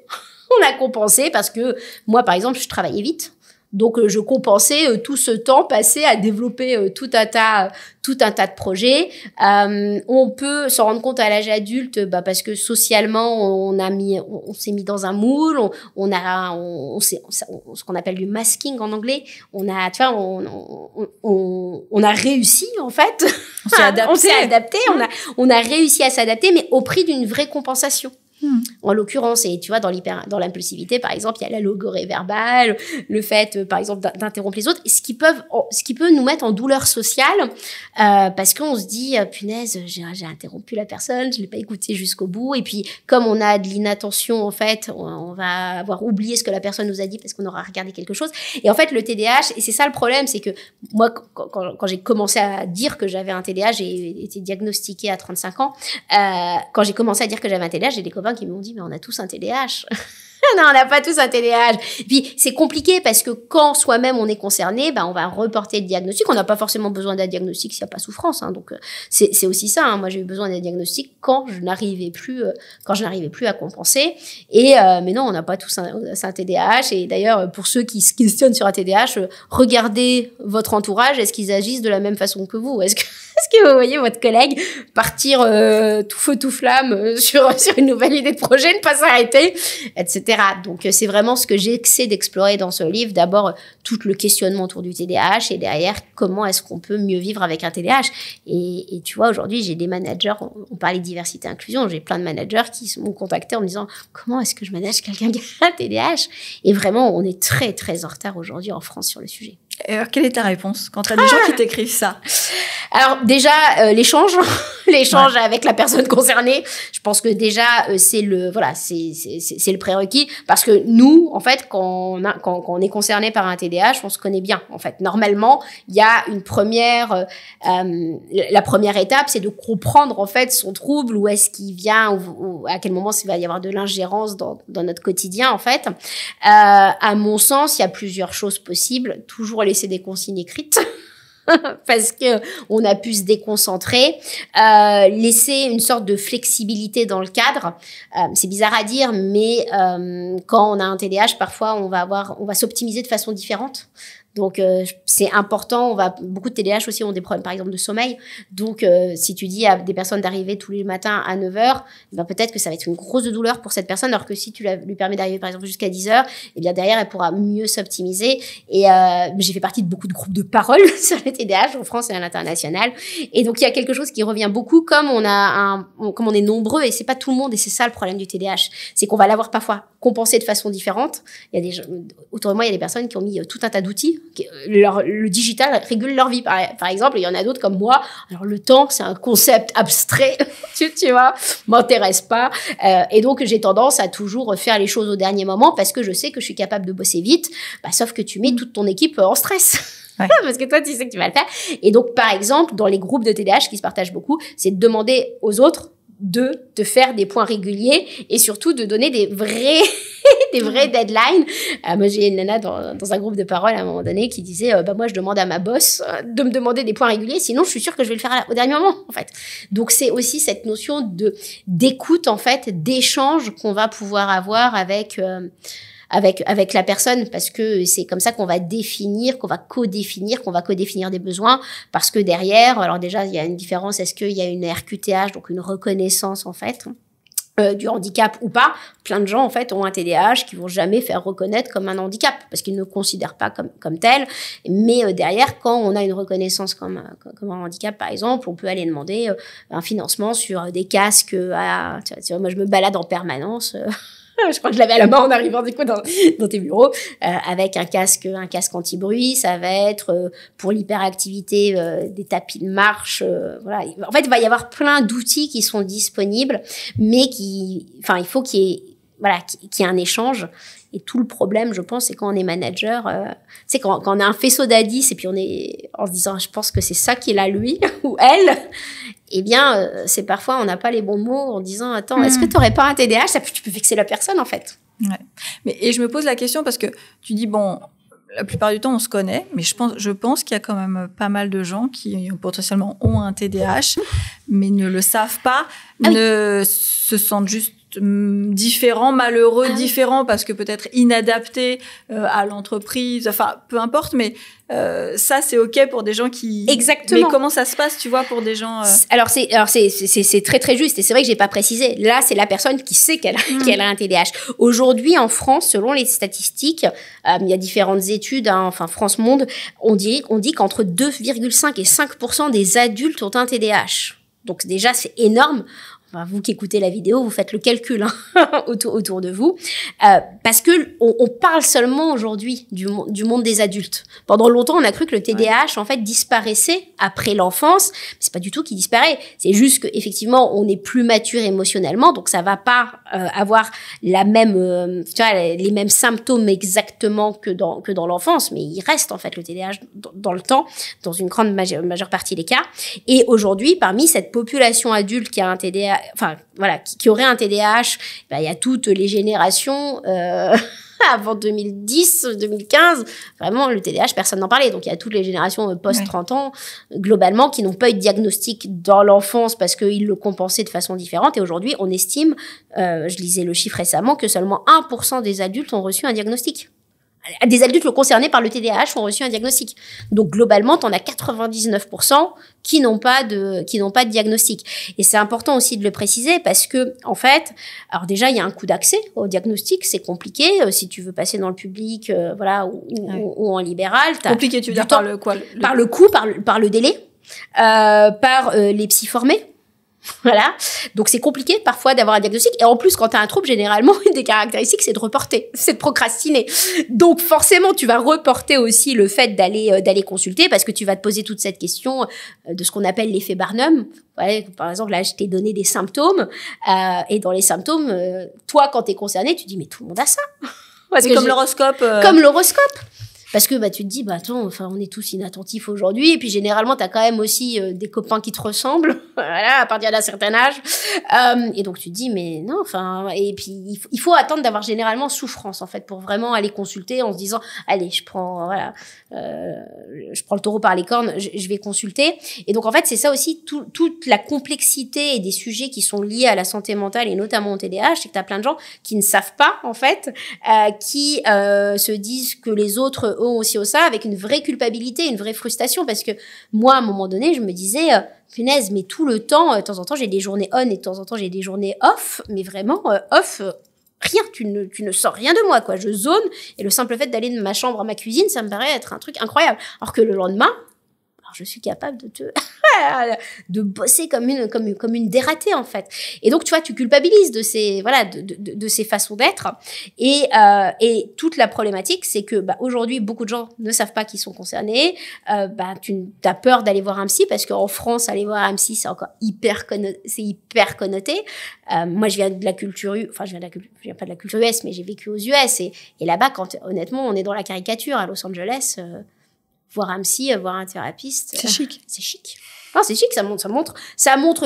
On a compensé parce que moi, par exemple, je travaillais vite. Donc, je compensais tout ce temps passé à développer tout un tas de projets. On peut s'en rendre compte à l'âge adulte, parce que socialement, on s'est mis dans un moule. On ce qu'on appelle du masking en anglais. On a réussi en fait. On s'est adapté. On s'est adapté. On a réussi à s'adapter, mais au prix d'une vraie compensation. En l'occurrence, et tu vois, dans l'impulsivité, par exemple, il y a la logorrhée verbale, le fait, par exemple, d'interrompre les autres, ce qui peut nous mettre en douleur sociale, parce qu'on se dit, punaise, j'ai interrompu la personne, je l'ai pas écouté jusqu'au bout, et puis, comme on a de l'inattention, en fait, on va avoir oublié ce que la personne nous a dit parce qu'on aura regardé quelque chose. Et en fait, le TDAH, et c'est ça le problème, c'est que moi, quand j'ai commencé à dire que j'avais un TDAH, j'ai été diagnostiquée à 35 ans, quand j'ai commencé à dire que j'avais un TDAH, j'ai des copains qui m'ont dit, mais on a tous un TDAH. Non, on n'a pas tous un TDAH. Puis, c'est compliqué parce que quand soi-même on est concerné, on va reporter le diagnostic. On n'a pas forcément besoin d'un diagnostic s'il n'y a pas souffrance. Donc, c'est aussi ça. Moi, j'ai eu besoin d'un diagnostic quand je n'arrivais plus à compenser. Mais non, on n'a pas tous un TDAH. Et d'ailleurs, pour ceux qui se questionnent sur un TDAH, regardez votre entourage. Est-ce qu'ils agissent de la même façon que vous? Est-ce que vous voyez votre collègue partir tout feu, tout flamme sur une nouvelle idée de projet, ne pas s'arrêter, etc. Donc, c'est vraiment ce que j'essaie d'explorer dans ce livre. D'abord, tout le questionnement autour du TDAH et derrière, comment est-ce qu'on peut mieux vivre avec un TDAH. Et tu vois, aujourd'hui, j'ai des managers, on parlait de diversité et inclusion, j'ai plein de managers qui m'ont contacté en me disant comment est-ce que je manage quelqu'un qui a un TDAH? Et vraiment, on est très, très en retard aujourd'hui en France sur le sujet. Et alors, quelle est ta réponse quand tu as des gens qui t'écrivent ça? Alors déjà, l'échange avec la personne concernée, je pense que déjà c'est le prérequis, parce que nous, en fait, quand on est concerné par un TDAH, on se connaît bien. En fait, normalement, il y a une première, la première étape, c'est de comprendre en fait son trouble, où est-ce qu'il vient, ou à quel moment il va y avoir de l'ingérence dans notre quotidien. En fait, à mon sens, il y a plusieurs choses possibles. Toujours laisser des consignes écrites. Parce que on a pu se déconcentrer, laisser une sorte de flexibilité dans le cadre. C'est bizarre à dire, mais quand on a un TDAH, parfois on va s'optimiser de façon différente. Donc, c'est important. Beaucoup de TDAH aussi ont des problèmes, par exemple, de sommeil. Donc, si tu dis à des personnes d'arriver tous les matins à 9h, peut-être que ça va être une grosse douleur pour cette personne, alors que si tu lui permets d'arriver, par exemple, jusqu'à 10h, derrière, elle pourra mieux s'optimiser. Et j'ai fait partie de beaucoup de groupes de parole sur le TDAH en France et à l'international. Et donc, il y a quelque chose qui revient beaucoup, comme on est nombreux, et c'est pas tout le monde, et c'est ça le problème du TDAH. C'est qu'on va l'avoir parfois compenser de façon différente. Il y a des gens, autour de moi, il y a des personnes qui ont mis tout un tas d'outils. Le digital régule leur vie. Par exemple, il y en a d'autres comme moi. Alors, le temps, c'est un concept abstrait, tu vois, m'intéresse pas. Et donc, j'ai tendance à toujours faire les choses au dernier moment parce que je sais que je suis capable de bosser vite. Sauf que tu mets toute ton équipe en stress. Ouais. Parce que toi, tu sais que tu vas le faire. Et donc, par exemple, dans les groupes de TDAH qui se partagent beaucoup, c'est de demander aux autres de te faire des points réguliers et surtout de donner des vrais deadlines. Moi, j'ai une nana dans un groupe de parole à un moment donné qui disait moi, je demande à ma boss de me demander des points réguliers, sinon je suis sûre que je vais le faire au dernier moment, en fait. Donc, c'est aussi cette notion d'écoute, en fait, d'échange qu'on va pouvoir avoir avec la personne, parce que c'est comme ça qu'on va définir, qu'on va codéfinir des besoins, parce que derrière, alors déjà, il y a une différence, est-ce qu'il y a une RQTH, donc une reconnaissance, en fait, du handicap ou pas. Plein de gens, en fait, ont un TDAH qui vont jamais faire reconnaître comme un handicap, parce qu'ils ne le considèrent pas comme tel. Mais derrière, quand on a une reconnaissance comme un handicap, par exemple, on peut aller demander un financement sur des casques. Tu vois, moi, je me balade en permanence. Je crois que je l'avais à la main en arrivant du coup dans tes bureaux, avec un casque anti-bruit. Ça va être pour l'hyperactivité des tapis de marche. Voilà. En fait, il va y avoir plein d'outils qui sont disponibles, mais il faut qu'il y ait un échange. Et tout le problème, je pense, c'est quand on est manager, tu sais, quand on a un faisceau d'A10 et puis on est en se disant, je pense que c'est ça qu'il a lui ou elle, eh bien, c'est parfois, on n'a pas les bons mots en disant, attends, est-ce que tu n'aurais pas un TDAH? Tu peux vexer la personne, en fait. Ouais. Et je me pose la question parce que tu dis, bon, la plupart du temps, on se connaît, mais je pense qu'il y a quand même pas mal de gens qui potentiellement ont un TDAH, mais ne le savent pas, se sentent juste différents, malheureux, différents parce que peut-être inadaptés à l'entreprise, enfin peu importe, mais ça c'est ok pour des gens qui. Exactement. Mais comment ça se passe, tu vois, pour des gens Alors c'est très très juste, et c'est vrai que j'ai pas précisé. Là, c'est la personne qui sait qu'elle a un TDAH. Aujourd'hui, en France, selon les statistiques, il y a différentes études, enfin France Monde, on dit qu'entre 2,5 et 5% des adultes ont un TDAH. Donc déjà, c'est énorme. Enfin, vous qui écoutez la vidéo, vous faites le calcul autour de vous, parce que on parle seulement aujourd'hui du monde des adultes. Pendant longtemps, on a cru que le TDAH en fait disparaissait après l'enfance, mais c'est pas du tout qu'il disparaît. C'est juste que effectivement, on est plus mature émotionnellement, donc ça va pas avoir la même, tu vois, les mêmes symptômes exactement que dans l'enfance, mais il reste en fait le TDAH dans le temps, dans une grande majeure partie des cas. Et aujourd'hui, parmi cette population adulte qui a un TDAH, enfin voilà, qui aurait un TDAH, il y a toutes les générations avant 2010, 2015, vraiment le TDAH, personne n'en parlait. Donc il y a toutes les générations post 30 ans globalement qui n'ont pas eu de diagnostic dans l'enfance parce qu'ils le compensaient de façon différente. Et aujourd'hui, on estime, je lisais le chiffre récemment, que seulement 1% des adultes ont reçu un diagnostic. Des adultes concernés par le TDAH ont reçu un diagnostic. Donc, globalement, t'en as 99% qui n'ont pas de diagnostic. Et c'est important aussi de le préciser parce que, en fait, alors déjà, il y a un coût d'accès au diagnostic. C'est compliqué. Si tu veux passer dans le public, voilà, ou en libéral. Compliqué, tu veux dire par le quoi? Par le coût, par le délai, par les psys formés. Voilà. Donc, c'est compliqué parfois d'avoir un diagnostic. Et en plus, quand tu as un trouble, généralement, une des caractéristiques, c'est de reporter, c'est de procrastiner. Donc, forcément, tu vas reporter aussi le fait d'aller consulter parce que tu vas te poser toute cette question de ce qu'on appelle l'effet Barnum. Voilà, par exemple, là, je t'ai donné des symptômes. Et dans les symptômes, toi, quand tu es concerné, tu dis, mais tout le monde a ça. C'est comme l'horoscope. Comme l'horoscope. Parce que tu te dis, attends, enfin, on est tous inattentifs aujourd'hui. Et puis, généralement, t'as quand même aussi des copains qui te ressemblent, voilà, à partir d'un certain âge. Et donc, tu te dis, mais non, enfin, et puis, il faut attendre d'avoir généralement souffrance, en fait, pour vraiment aller consulter en se disant, allez, je prends le taureau par les cornes, je vais consulter. Et donc, en fait, c'est ça aussi, toute la complexité et des sujets qui sont liés à la santé mentale et notamment au TDAH, c'est que t'as plein de gens qui ne savent pas, en fait, qui se disent que les autres ont aussi ça, avec une vraie culpabilité, une vraie frustration, parce que moi, à un moment donné, je me disais, punaise, mais tout le temps, de temps en temps, j'ai des journées on et de temps en temps, j'ai des journées off, mais vraiment, off, rien, tu ne sors rien de moi, quoi. Je zone, et le simple fait d'aller de ma chambre à ma cuisine, ça me paraît être un truc incroyable. Alors que le lendemain, je suis capable de bosser comme une dératée, en fait. Et donc, tu vois, tu culpabilises de ces façons d'être. Et toute la problématique, c'est que, aujourd'hui, beaucoup de gens ne savent pas qu'ils sont concernés. Tu as peur d'aller voir un psy parce qu'en France, aller voir un psy, c'est encore hyper connoté. Moi, je viens de la culture, je viens pas de la culture US, mais j'ai vécu aux US. Et là-bas, honnêtement, on est dans la caricature à Los Angeles, voir un psy, voir un thérapeute. C'est chic. C'est chic. Non, c'est chic, ça montre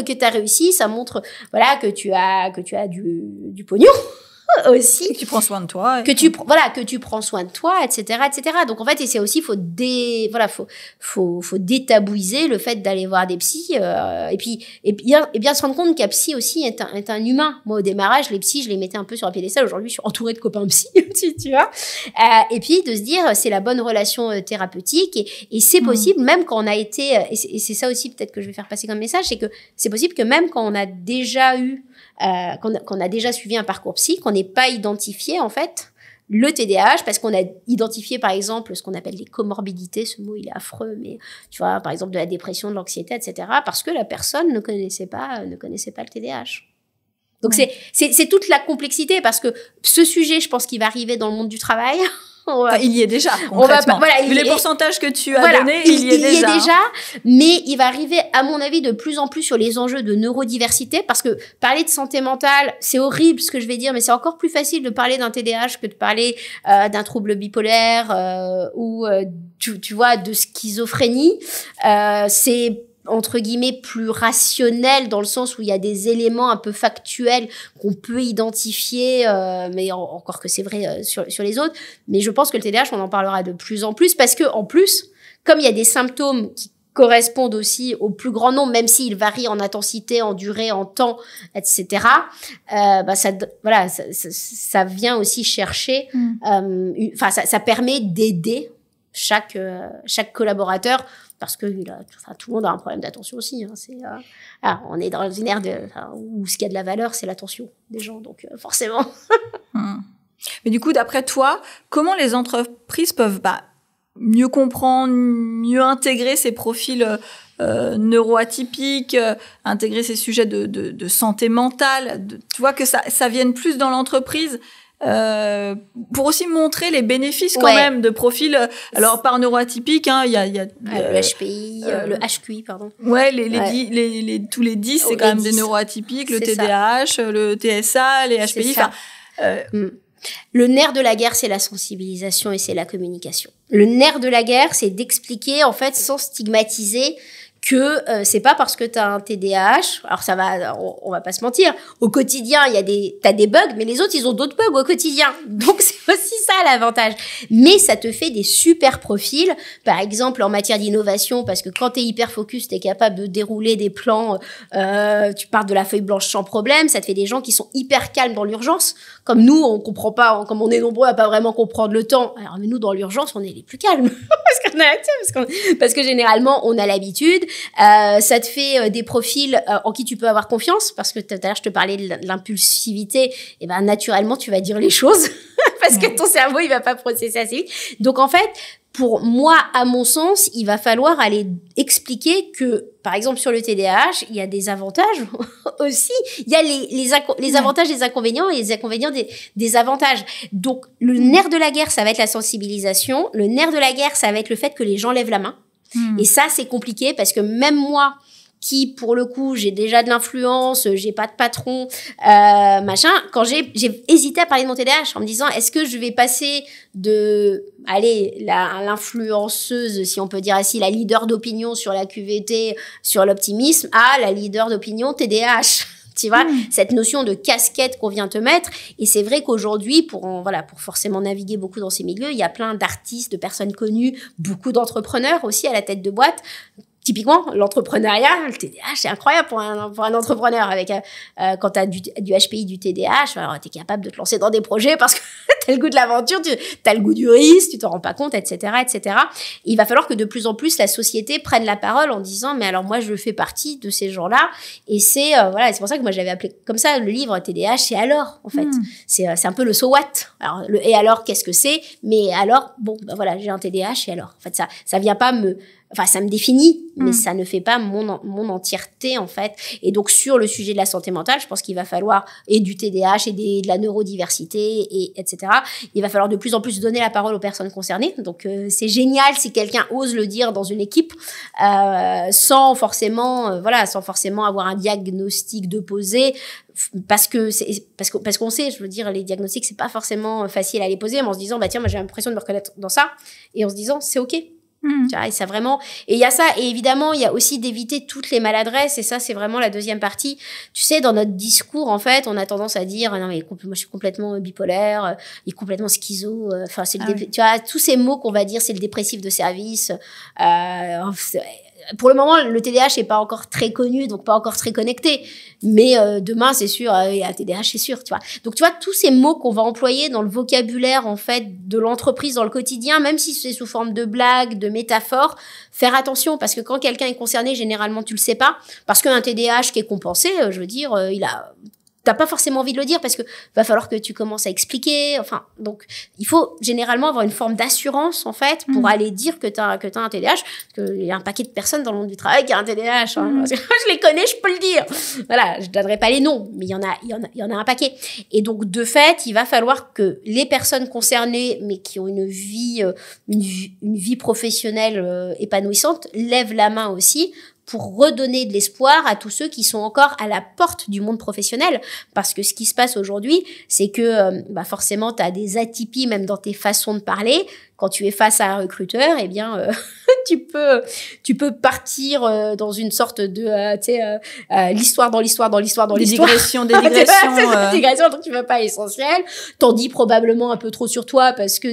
que tu as réussi, ça montre, que tu as du pognon. Aussi. Que tu prends soin de toi. Que tu prends soin de toi, etc., etc. Donc, en fait, et c'est aussi, faut détabouiser le fait d'aller voir des psys, et bien se rendre compte qu'un psy aussi est un humain. Moi, au démarrage, les psys, je les mettais un peu sur un piédestal. Aujourd'hui, je suis entourée de copains psy, tu vois. Et puis, de se dire, c'est la bonne relation thérapeutique, et c'est possible, même quand on a été, et c'est ça aussi, peut-être que je vais faire passer comme message, c'est que c'est possible que même quand on a déjà eu qu'on a déjà suivi un parcours psy, qu'on n'ait pas identifié en fait le TDAH, parce qu'on a identifié par exemple ce qu'on appelle les comorbidités, ce mot il est affreux, mais tu vois, par exemple de la dépression, de l'anxiété, etc., parce que la personne ne connaissait pas le TDAH. Donc c'est toute la complexité, parce que ce sujet, je pense qu'il va arriver dans le monde du travail. Il y est déjà, concrètement. Vu les pourcentages que tu as donnés, il y est déjà. Mais il va arriver, à mon avis, de plus en plus sur les enjeux de neurodiversité, parce que parler de santé mentale, c'est horrible ce que je vais dire, mais c'est encore plus facile de parler d'un TDAH que de parler d'un trouble bipolaire ou, tu vois, de schizophrénie. C'est entre guillemets plus rationnel, dans le sens où il y a des éléments un peu factuels qu'on peut identifier, mais encore que c'est vrai sur les autres. Mais je pense que le TDAH, on en parlera de plus en plus, parce que en plus, comme il y a des symptômes qui correspondent aussi au plus grand nombre, même s'ils varient en intensité, en durée, en temps, etc. Ça vient aussi chercher. Ça permet d'aider chaque collaborateur, parce que tout le monde a un problème d'attention aussi. On est dans une ère où ce qui a de la valeur, c'est l'attention des gens, donc forcément. Mais du coup, d'après toi, comment les entreprises peuvent mieux comprendre, mieux intégrer ces profils neuroatypiques, intégrer ces sujets de santé mentale, tu vois, que ça vienne plus dans l'entreprise, pour aussi montrer les bénéfices quand même de profils, alors par neuroatypique, il y a le HPI, le HQI, pardon. Ouais, tous les 10, c'est quand même 10. Des neuroatypiques, le TDAH, le TSA, les HPI, Le nerf de la guerre, c'est la sensibilisation et c'est la communication. Le nerf de la guerre, c'est d'expliquer, en fait, sans stigmatiser, que c'est pas parce que t'as un TDAH, alors on va pas se mentir, au quotidien t'as des bugs, mais les autres ils ont d'autres bugs au quotidien, donc c'est aussi ça l'avantage. Mais ça te fait des super profils, par exemple en matière d'innovation, parce que quand t'es hyper focus, t'es capable de dérouler des plans, tu pars de la feuille blanche sans problème, ça te fait des gens qui sont hyper calmes dans l'urgence, comme nous on comprend pas, comme on est nombreux à pas vraiment comprendre le temps, alors mais nous dans l'urgence on est les plus calmes, parce que généralement on a l'habitude. Ça te fait des profils en qui tu peux avoir confiance, parce que tout à l'heure je te parlais de l'impulsivité, et naturellement tu vas dire les choses parce que ton cerveau il va pas processer assez vite. Donc en fait, pour moi, à mon sens, il va falloir aller expliquer que, par exemple, sur le TDAH, il y a des avantages aussi. Il y a les avantages des inconvénients et les inconvénients des avantages. Donc, le nerf de la guerre, ça va être la sensibilisation. Le nerf de la guerre, ça va être le fait que les gens lèvent la main. Et ça, c'est compliqué, parce que même moi, qui, pour le coup, j'ai déjà de l'influence, j'ai pas de patron, quand j'ai hésité à parler de mon TDAH en me disant, est-ce que je vais passer de, l'influenceuse, si on peut dire ainsi, la leader d'opinion sur la QVT, sur l'optimisme, à la leader d'opinion TDAH. Tu vois, cette notion de casquette qu'on vient te mettre. Et c'est vrai qu'aujourd'hui, pour forcément naviguer beaucoup dans ces milieux, il y a plein d'artistes, de personnes connues, beaucoup d'entrepreneurs aussi à la tête de boîte. Typiquement, l'entrepreneuriat, le TDAH, c'est incroyable pour un entrepreneur. Avec quand tu as du HPI, du TDAH, alors tu es capable de te lancer dans des projets parce que t'as le goût de l'aventure, t'as le goût du risque, tu t'en rends pas compte, etc., etc. Et il va falloir que de plus en plus la société prenne la parole en disant, mais alors moi je fais partie de ces gens-là, et c'est voilà, c'est pour ça que moi j'avais appelé comme ça le livre TDAH. Et alors, en fait, c'est un peu le so what. Alors et alors, qu'est-ce que c'est? Mais alors, bon, bah voilà, j'ai un TDAH, et alors, en fait, ça vient pas enfin, ça me définit, mais ça ne fait pas mon entièreté, en fait. Et donc, sur le sujet de la santé mentale, je pense qu'il va falloir, et du TDAH, et de la neurodiversité, et etc. Il va falloir de plus en plus donner la parole aux personnes concernées. Donc, c'est génial si quelqu'un ose le dire dans une équipe, sans forcément avoir un diagnostic de poser, parce qu'on sait, je veux dire, les diagnostics, c'est pas forcément facile à les poser, mais en se disant, bah tiens, moi j'ai l'impression de me reconnaître dans ça, et en se disant, c'est ok. Tu vois, et ça vraiment, et il y a ça, et évidemment il y a aussi d'éviter toutes les maladresses, et ça c'est vraiment la deuxième partie. Tu sais, dans notre discours, en fait, on a tendance à dire non mais moi je suis complètement bipolaire, il est complètement schizo, enfin c'est tu vois, tous ces mots qu'on va dire, c'est le dépressif de service. Pour le moment, le TDAH n'est pas encore très connu, donc pas encore très connecté. Mais demain, c'est sûr, il y a un TDAH, c'est sûr, tu vois. Donc, tu vois, tous ces mots qu'on va employer dans le vocabulaire, en fait, de l'entreprise dans le quotidien, même si c'est sous forme de blagues, de métaphores, faire attention, parce que quand quelqu'un est concerné, généralement, tu le sais pas. Parce qu'un TDAH qui est compensé, je veux dire, t'as pas forcément envie de le dire parce que va falloir que tu commences à expliquer. Enfin, donc, il faut généralement avoir une forme d'assurance, en fait, pour aller dire que t'as un TDAH. Parce qu'il y a un paquet de personnes dans le monde du travail qui a un TDAH. Parce que je les connais, je peux le dire. Voilà, je donnerai pas les noms, mais il y en a un paquet. Et donc, de fait, il va falloir que les personnes concernées, mais qui ont une vie professionnelle épanouissante, lèvent la main aussi, pour redonner de l'espoir à tous ceux qui sont encore à la porte du monde professionnel. Parce que ce qui se passe aujourd'hui, c'est que forcément, tu as des atypies même dans tes façons de parler. Quand tu es face à un recruteur, eh bien, tu peux partir dans une sorte de, l'histoire dans l'histoire dans l'histoire dans l'histoire. Des digressions. Des digressions, donc tu vas pas essentiel. T'en dis probablement un peu trop sur toi parce que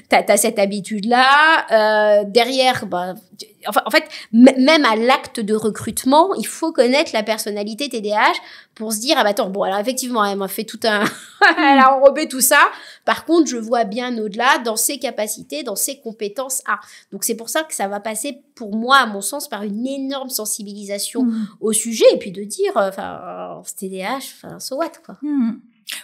t'as cette habitude-là. Derrière, en fait, même à l'acte de recrutement, il faut connaître la personnalité TDAH pour se dire, ah bah attends, bon, alors effectivement, elle m'a fait elle a enrobé tout ça. Par contre, je vois bien au-delà dans ses capacités, dans ses compétences. Donc c'est pour ça que ça va passer, pour moi, à mon sens, par une énorme sensibilisation au sujet, et puis de dire, TDAH, so what, quoi.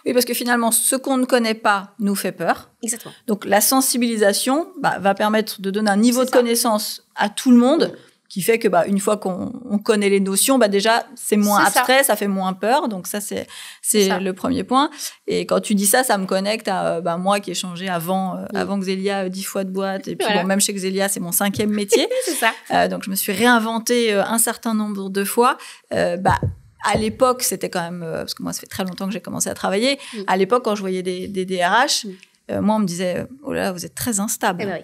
Oui, parce que finalement, ce qu'on ne connaît pas nous fait peur. Exactement. Donc, la sensibilisation va permettre de donner un niveau de connaissance à tout le monde, qui fait que une fois qu'on connaît les notions, déjà c'est moins abstrait, ça fait moins peur. Donc ça c'est le premier point. Et quand tu dis ça, ça me connecte à moi qui ai changé avant Xélia 10 fois de boîte, et puis même chez Xélia c'est mon 5e métier. C'est ça. Donc je me suis réinventée un certain nombre de fois. À l'époque, c'était quand même parce que moi ça fait très longtemps que j'ai commencé à travailler. À l'époque, quand je voyais des DRH, moi on me disait oh là, vous êtes très instable. Oui.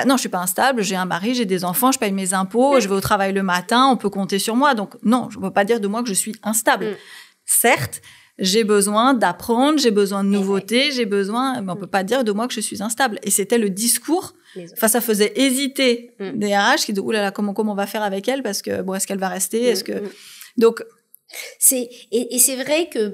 Non, je suis pas instable, j'ai un mari, j'ai des enfants, je paye mes impôts, je vais au travail le matin, on peut compter sur moi. Donc non, je ne peux pas dire de moi que je suis instable. Certes, j'ai besoin d'apprendre, j'ai besoin de nouveautés, mais on peut pas dire de moi que je suis instable. Et c'était le discours. Enfin, ça faisait hésiter des RH qui disaient oh là là, comment on va faire avec elle, parce que est-ce qu'elle va rester, est-ce que donc c'est vrai que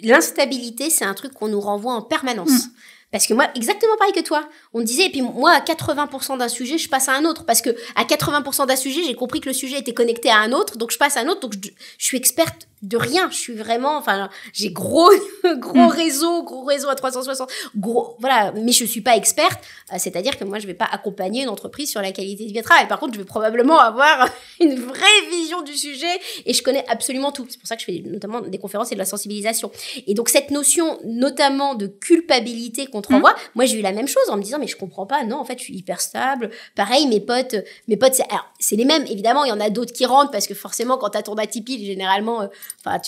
l'instabilité, c'est un truc qu'on nous renvoie en permanence. Parce que moi, exactement pareil que toi, on me disait, et puis moi, à 80% d'un sujet, je passe à un autre. Parce que à 80% d'un sujet, j'ai compris que le sujet était connecté à un autre, donc je passe à un autre. Donc je suis experte de rien. Je suis vraiment, j'ai gros réseau à 360, voilà. Mais je suis pas experte. C'est-à-dire que moi, je vais pas accompagner une entreprise sur la qualité de vie au travail. Par contre, je vais probablement avoir une vraie vision du sujet et je connais absolument tout. C'est pour ça que je fais notamment des conférences et de la sensibilisation. Et donc, cette notion, notamment de culpabilité qu'on te renvoie, moi, j'ai eu la même chose en me disant, mais je comprends pas. Non, en fait, je suis hyper stable. Pareil, mes potes, c'est les mêmes. Évidemment, il y en a d'autres qui rentrent parce que forcément, quand t'as ton atypie, généralement,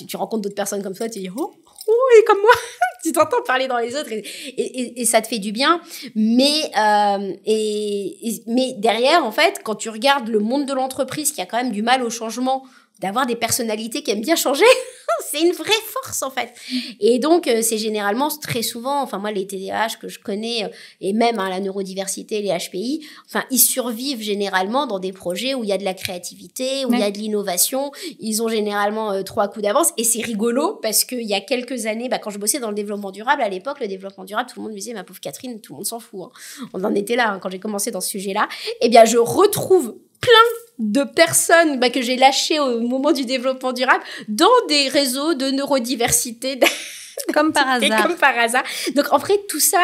tu rencontres d'autres personnes comme toi, tu dis oh et comme moi, tu t'entends parler dans les autres et ça te fait du bien. Mais derrière, en fait, quand tu regardes le monde de l'entreprise qui a quand même du mal au changement, d'avoir des personnalités qui aiment bien changer, c'est une vraie force, en fait. Et donc, c'est généralement, très souvent, enfin, moi, les TDAH que je connais, et même la neurodiversité, les HPI, enfin, ils survivent généralement dans des projets où il y a de la créativité, où il y a de l'innovation. Ils ont généralement 3 coups d'avance. Et c'est rigolo parce qu'il y a quelques années, quand je bossais dans le développement durable, à l'époque, le développement durable, tout le monde me disait, ma pauvre Catherine, tout le monde s'en fout. Hein. On en était là, quand j'ai commencé dans ce sujet-là. Eh bien, je retrouve plein de personnes que j'ai lâchées au moment du développement durable dans des réseaux de neurodiversité. Comme par hasard. Comme par hasard. Donc, en vrai, tout ça,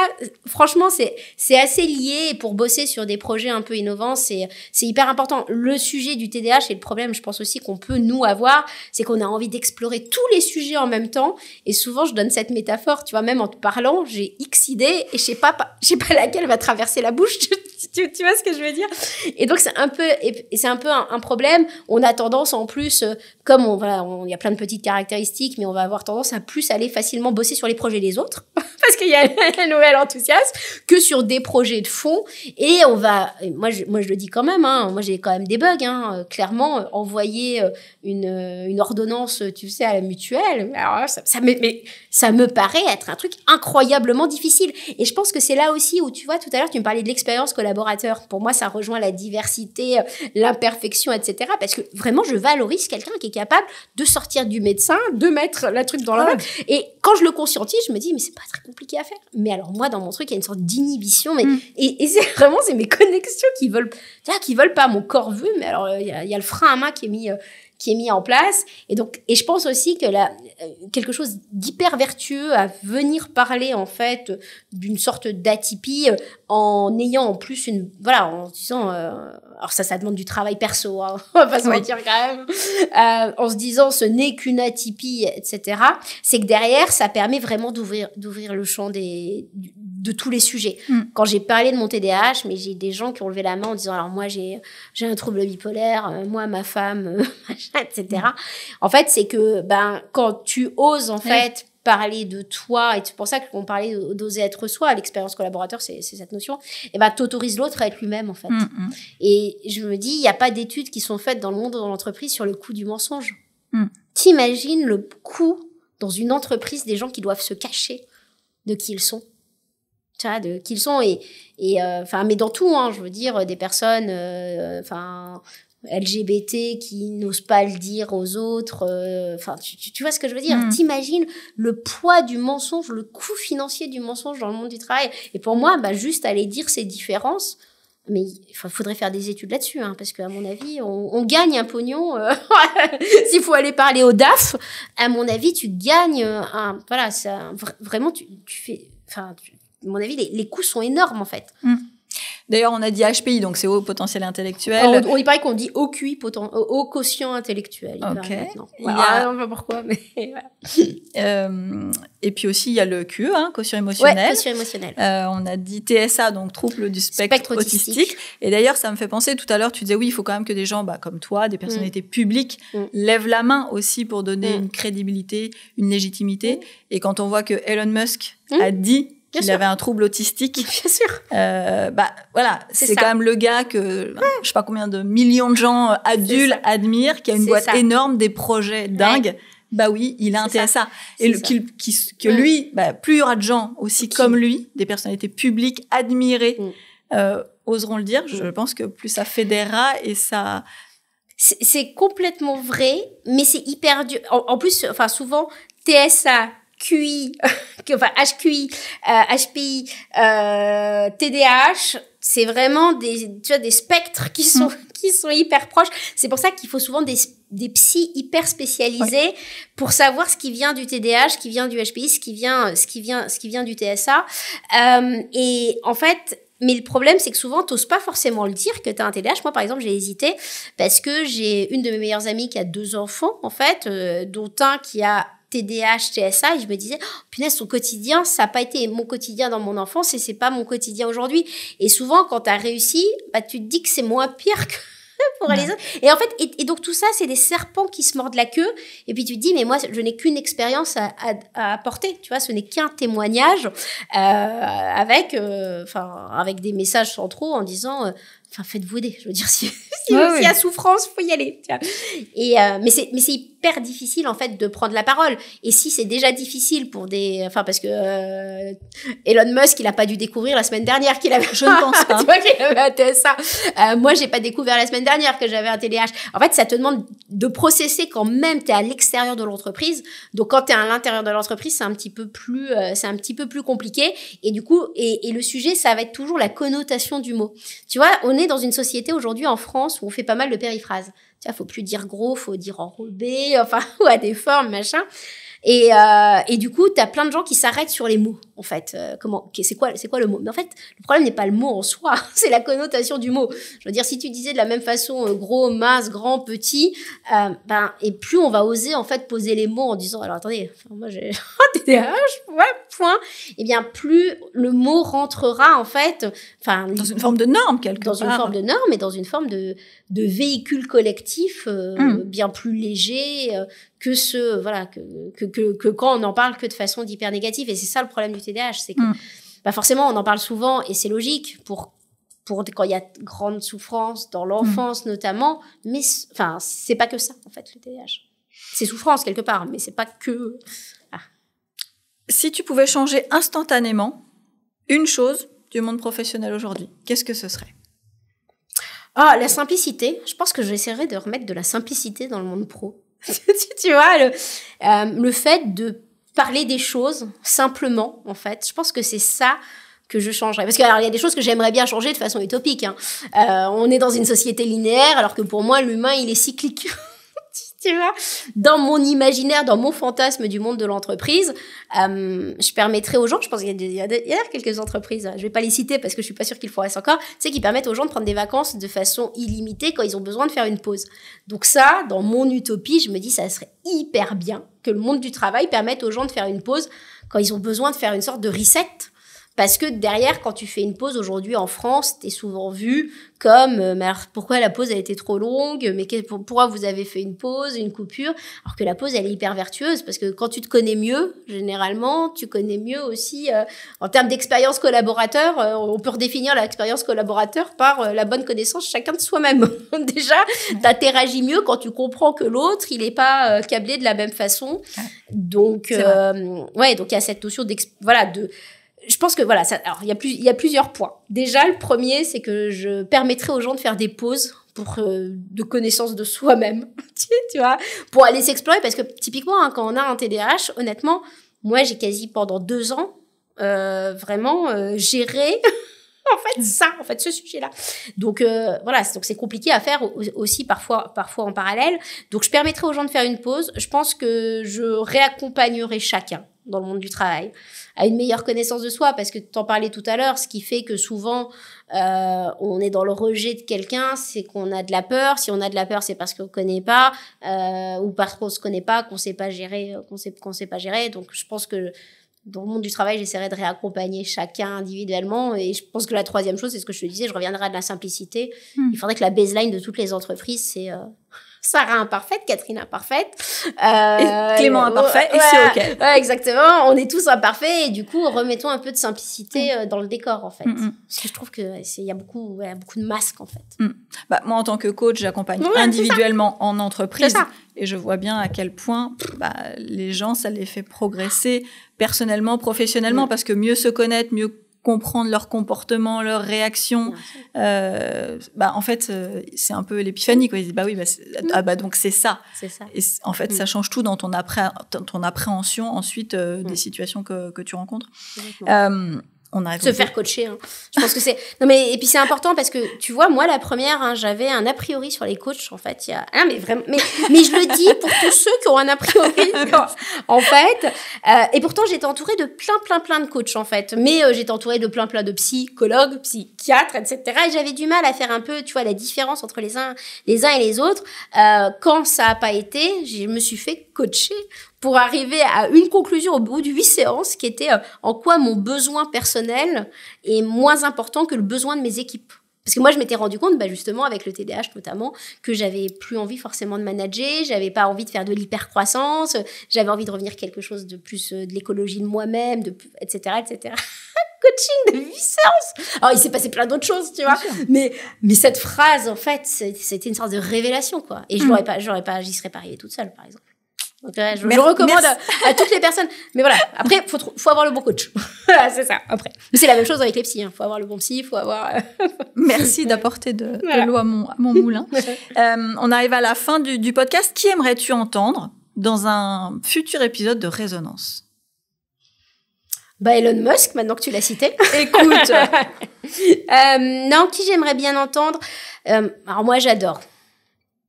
franchement, c'est assez lié. Et pour bosser sur des projets un peu innovants, c'est hyper important. Le sujet du TDAH et le problème, je pense aussi qu'on peut, nous, avoir, c'est qu'on a envie d'explorer tous les sujets en même temps. Et souvent, je donne cette métaphore, tu vois, même en te parlant, j'ai X idées et je sais pas laquelle va traverser la bouche. Tu vois ce que je veux dire? Et donc, c'est un peu un problème. On a tendance, en plus, comme il y a plein de petites caractéristiques, mais on va avoir tendance à plus aller facilement bosser sur les projets des autres parce qu'il y a un nouvel enthousiasme que sur des projets de fond. Et moi je le dis quand même, moi j'ai quand même des bugs, clairement, envoyer une ordonnance, tu sais, à la mutuelle, alors ça me paraît être un truc incroyablement difficile. Et je pense que c'est là aussi où, tu vois, tout à l'heure tu me parlais de l'expérience collaborateur. Pour moi, ça rejoint la diversité, l'imperfection, etc. Parce que vraiment, je valorise quelqu'un qui est capable de sortir du médecin, de mettre la truc dans la main. Et quand je le conscientise, je me dis, mais c'est pas très compliqué à faire. Mais alors, moi, dans mon truc, il y a une sorte d'inhibition. Et c'est mes connexions qui veulent pas. Mon corps veut, mais alors, il y a le frein à main qui est mis en place. Et je pense aussi que quelque chose d'hyper vertueux à venir parler, en fait, d'une sorte d'atypie, en ayant en plus en disant, alors ça demande du travail perso, on va pas se mentir quand même, en se disant ce n'est qu'une atypie, etc. C'est que derrière, ça permet vraiment d'ouvrir le champ de tous les sujets. Quand j'ai parlé de mon TDAH, mais j'ai des gens qui ont levé la main en disant, alors moi j'ai un trouble bipolaire, moi ma femme, etc. En fait, c'est que quand tu oses en fait parler de toi, et c'est pour ça qu'on parlait d'oser être soi, l'expérience collaborateur, c'est cette notion, et t'autorises l'autre à être lui-même en fait. Et je me dis, il n'y a pas d'études qui sont faites dans le monde de l'entreprise sur le coût du mensonge. T'imagines le coût dans une entreprise des gens qui doivent se cacher de qui ils sont. Tu vois, de qui ils sont mais dans tout, je veux dire, des personnes, LGBT qui n'osent pas le dire aux autres, tu vois ce que je veux dire. T'imagines le poids du mensonge, le coût financier du mensonge dans le monde du travail. Et pour moi, juste aller dire ces différences, mais il faudrait faire des études là-dessus, parce qu'à mon avis, on gagne un pognon. S'il faut aller parler au DAF, à mon avis, tu gagnes vraiment, tu fais, à mon avis, les coûts sont énormes, en fait. D'ailleurs, on a dit HPI, donc c'est haut potentiel intellectuel. Il paraît qu'on dit haut QI, haut quotient intellectuel. Ok. Voilà. Je sais pas pourquoi, mais voilà. Et puis aussi, il y a le QE, quotient émotionnel. Ouais, quotient émotionnel. On a dit TSA, donc trouble du spectre autistique. Et d'ailleurs, ça me fait penser, tout à l'heure, tu disais, oui, il faut quand même que des gens, comme toi, des personnalités publiques, lèvent la main aussi pour donner une crédibilité, une légitimité. Et quand on voit que Elon Musk a dit qu'il avait un trouble autistique. Bien sûr. Voilà, c'est quand même le gars que je sais pas combien de millions de gens adultes admirent, qui a une boîte énorme, des projets dingues. Oui, il a un TSA. Et que lui, plus il y aura de gens aussi comme lui, des personnalités publiques admirées, oseront le dire. Je pense que plus ça fédérera et ça... C'est complètement vrai, mais c'est hyper dur. En plus, souvent, TSA... QI, HQI, HPI, TDAH, c'est vraiment des spectres qui sont hyper proches. C'est pour ça qu'il faut souvent des psys hyper spécialisés pour savoir ce qui vient du TDAH, ce qui vient du HPI, ce qui vient du TSA. Et en fait, mais le problème, c'est que souvent, t'oses pas forcément le dire que t'as un TDAH. Moi, par exemple, j'ai hésité parce que j'ai une de mes meilleures amies qui a 2 enfants, en fait, dont un qui a TDAH, TSA, et je me disais, punaise, son quotidien, ça n'a pas été mon quotidien dans mon enfance et c'est pas mon quotidien aujourd'hui. Et souvent, quand tu as réussi, tu te dis que c'est moins pire que pour les autres. Et en fait, et donc tout ça, c'est des serpents qui se mordent la queue. Et puis tu te dis, mais moi, je n'ai qu'une expérience à apporter. Tu vois, ce n'est qu'un témoignage avec des messages centraux en disant, enfin, faites-vous aider. Je veux dire, s'il y a souffrance, faut y aller. Tu vois. Et mais c'est hyper difficile en fait de prendre la parole. Et si c'est déjà difficile pour parce que Elon Musk, il a pas dû découvrir la semaine dernière qu'il avait. Je ne pense pas. Tu vois qu'il avait un TSA. Moi, j'ai pas découvert la semaine dernière que j'avais un TDAH. En fait, ça te demande de processer quand même. T'es à l'extérieur de l'entreprise. Donc, quand t'es à l'intérieur de l'entreprise, c'est un petit peu plus compliqué. Et du coup, et le sujet, ça va être toujours la connotation du mot. Tu vois, on est dans une société aujourd'hui en France où on fait pas mal de périphrases. Tu vois, faut plus dire gros, faut dire enrobé, enfin, ou à des formes, machin. Et du coup, t'as plein de gens qui s'arrêtent sur les mots, en fait. C'est quoi le mot? Mais en fait, le problème n'est pas le mot en soi, c'est la connotation du mot. Je veux dire, si tu disais de la même façon gros, mince, grand, petit, et plus on va oser, en fait, poser les mots en disant, alors attendez, moi j'ai un TDAH, ouais, point. Eh bien, plus le mot rentrera, en fait, dans une forme de norme, quelque part. Dans une forme de norme et dans une forme de véhicule collectif bien plus léger que quand on en parle que de façon d'hyper négative. Et c'est ça le problème du TDAH, c'est que forcément on en parle souvent et c'est logique pour quand il y a grande souffrance dans l'enfance notamment, mais c'est pas que ça en fait le TDAH. C'est souffrance quelque part, mais c'est pas que. Si tu pouvais changer instantanément une chose du monde professionnel aujourd'hui, qu'est-ce que ce serait? La simplicité. Je pense que j'essaierai de remettre de la simplicité dans le monde pro. Tu vois, le fait de parler des choses simplement, en fait. Je pense que c'est ça que je changerais. Parce que, alors, il y a des choses que j'aimerais bien changer de façon utopique, hein. On est dans une société linéaire, alors que pour moi, l'humain, il est cyclique. Tu vois, dans mon imaginaire, dans mon fantasme du monde de l'entreprise, je permettrais aux gens, je pense qu'il y a quelques entreprises, je vais pas les citer parce que je suis pas sûre qu'ils le fassent encore, tu sais, qui permettent aux gens de prendre des vacances de façon illimitée quand ils ont besoin de faire une pause. Donc ça, dans mon utopie, je me dis ça serait hyper bien que le monde du travail permette aux gens de faire une pause quand ils ont besoin de faire une sorte de reset. Parce que derrière, quand tu fais une pause aujourd'hui en France, t'es souvent vu comme mais alors, pourquoi la pause a été trop longue, mais pourquoi vous avez fait une pause, une coupure, alors que la pause elle est hyper vertueuse parce que quand tu te connais mieux, généralement, tu connais mieux aussi en termes d'expérience collaborateur, on peut redéfinir l'expérience collaborateur par la bonne connaissance chacun de soi-même. Déjà, t'interagis mieux quand tu comprends que l'autre, il est pas câblé de la même façon. Donc donc il y a cette notion je pense que alors il y a plusieurs points. Déjà, le premier, c'est que je permettrai aux gens de faire des pauses pour de connaissance de soi-même, tu vois, pour aller s'explorer. Parce que typiquement, hein, quand on a un TDAH, honnêtement, moi j'ai quasi pendant 2 ans vraiment géré ce sujet-là. Donc donc c'est compliqué à faire aussi parfois en parallèle. Donc je permettrai aux gens de faire une pause. Je pense que je réaccompagnerai chacun dans le monde du travail à une meilleure connaissance de soi, parce que tu en parlais tout à l'heure, ce qui fait que souvent on est dans le rejet de quelqu'un, c'est qu'on a de la peur. Si on a de la peur, c'est parce qu'on connaît pas ou parce qu'on se connaît pas, qu'on sait pas gérer, qu'on sait pas gérer. Donc je pense que dans le monde du travail, j'essaierai de réaccompagner chacun individuellement. Et je pense que la troisième chose, c'est ce que je te disais, je reviendrai à de la simplicité. Il faudrait que la baseline de toutes les entreprises, c'est Sarah imparfaite, Catherine imparfaite. Et Clément imparfait, et c'est OK. Ouais, exactement. On est tous imparfaits et du coup, remettons un peu de simplicité dans le décor, en fait. Parce que je trouve qu'il y a beaucoup de masques, en fait. Moi, en tant que coach, j'accompagne individuellement en entreprise. Et je vois bien à quel point les gens, ça les fait progresser personnellement, professionnellement, parce que mieux se connaître, mieux comprendre leur comportement, leurs réactions. En fait, c'est un peu l'épiphanie, quoi. Ils disent, donc c'est ça. C'est ça. Et en fait, ça change tout dans ton appréhension ensuite des situations que tu rencontres. Se faire coacher, hein. Je pense que c'est et puis c'est important parce que tu vois, moi la première, hein, j'avais un a priori sur les coachs, en fait. Mais vraiment, mais je le dis pour tous ceux qui ont un a priori en fait, et pourtant j'étais entourée de plein de coachs, en fait, mais j'étais entourée de plein de psychologues, psychiatres, etc. Et j'avais du mal à faire un peu, tu vois, la différence entre les uns et les autres. Quand ça a pas été, je me suis fait coacher pour arriver à une conclusion au bout de 8 séances qui était en quoi mon besoin personnel est moins important que le besoin de mes équipes. Parce que moi, je m'étais rendu compte, justement, avec le TDAH notamment, que j'avais plus envie forcément de manager, j'avais pas envie de faire de l'hypercroissance, j'avais envie de revenir quelque chose de plus de l'écologie de moi-même, etc., etc. coaching de 8 séances. Alors, il s'est passé plein d'autres choses, tu vois. Mais cette phrase, en fait, c'était une sorte de révélation, quoi. Et j'y serais pas arrivée toute seule, par exemple. Donc, je recommande à toutes les personnes. Mais voilà. Après, faut avoir le bon coach. Voilà, c'est ça. Après. Mais c'est la même chose avec les psys, hein. Faut avoir le bon psy, faut avoir, Merci d'apporter de l'eau à mon moulin. On arrive à la fin du podcast. Qui aimerais-tu entendre dans un futur épisode de Résonance? Elon Musk, maintenant que tu l'as cité. Écoute. Non, qui j'aimerais bien entendre? Alors moi, j'adore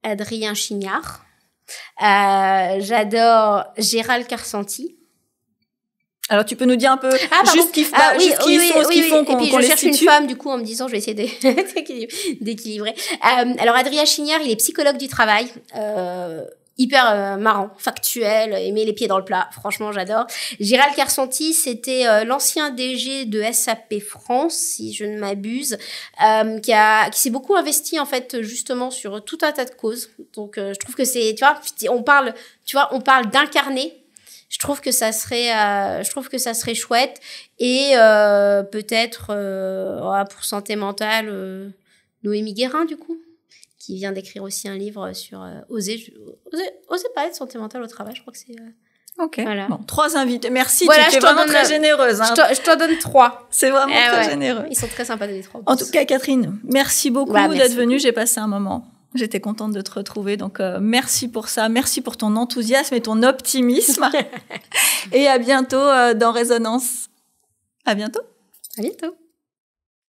Adrien Chignard. J'adore Gérald Carsanti. Alors, tu peux nous dire un peu juste qui font qu'on les situe. Et puis, je cherche une femme, du coup, en me disant, je vais essayer d'équilibrer. Alors, Adrien Chignard, il est psychologue du travail. Hyper marrant, factuel, met les pieds dans le plat. Franchement, j'adore. Gérald Carsanti, c'était l'ancien DG de SAP France, si je ne m'abuse, qui s'est beaucoup investi en fait justement sur tout un tas de causes. Donc, je trouve que c'est, tu vois, on parle d'incarner. Je trouve que ça serait chouette. Et peut-être pour santé mentale, Noémie Guérin, du coup, qui vient d'écrire aussi un livre sur oser parler de santé mentale au travail. Je crois que c'est... Ok. Voilà. Bon, 3 invités. Merci. Voilà, tu es vraiment très généreuse. Hein. Je t'en donne 3. C'est vraiment très généreux. Ils sont très sympas les 3. En tout cas, Catherine, merci beaucoup d'être venue. J'ai passé un moment. J'étais contente de te retrouver. Donc, merci pour ça. Merci pour ton enthousiasme et ton optimisme. Et à bientôt dans Résonance. À bientôt. À bientôt.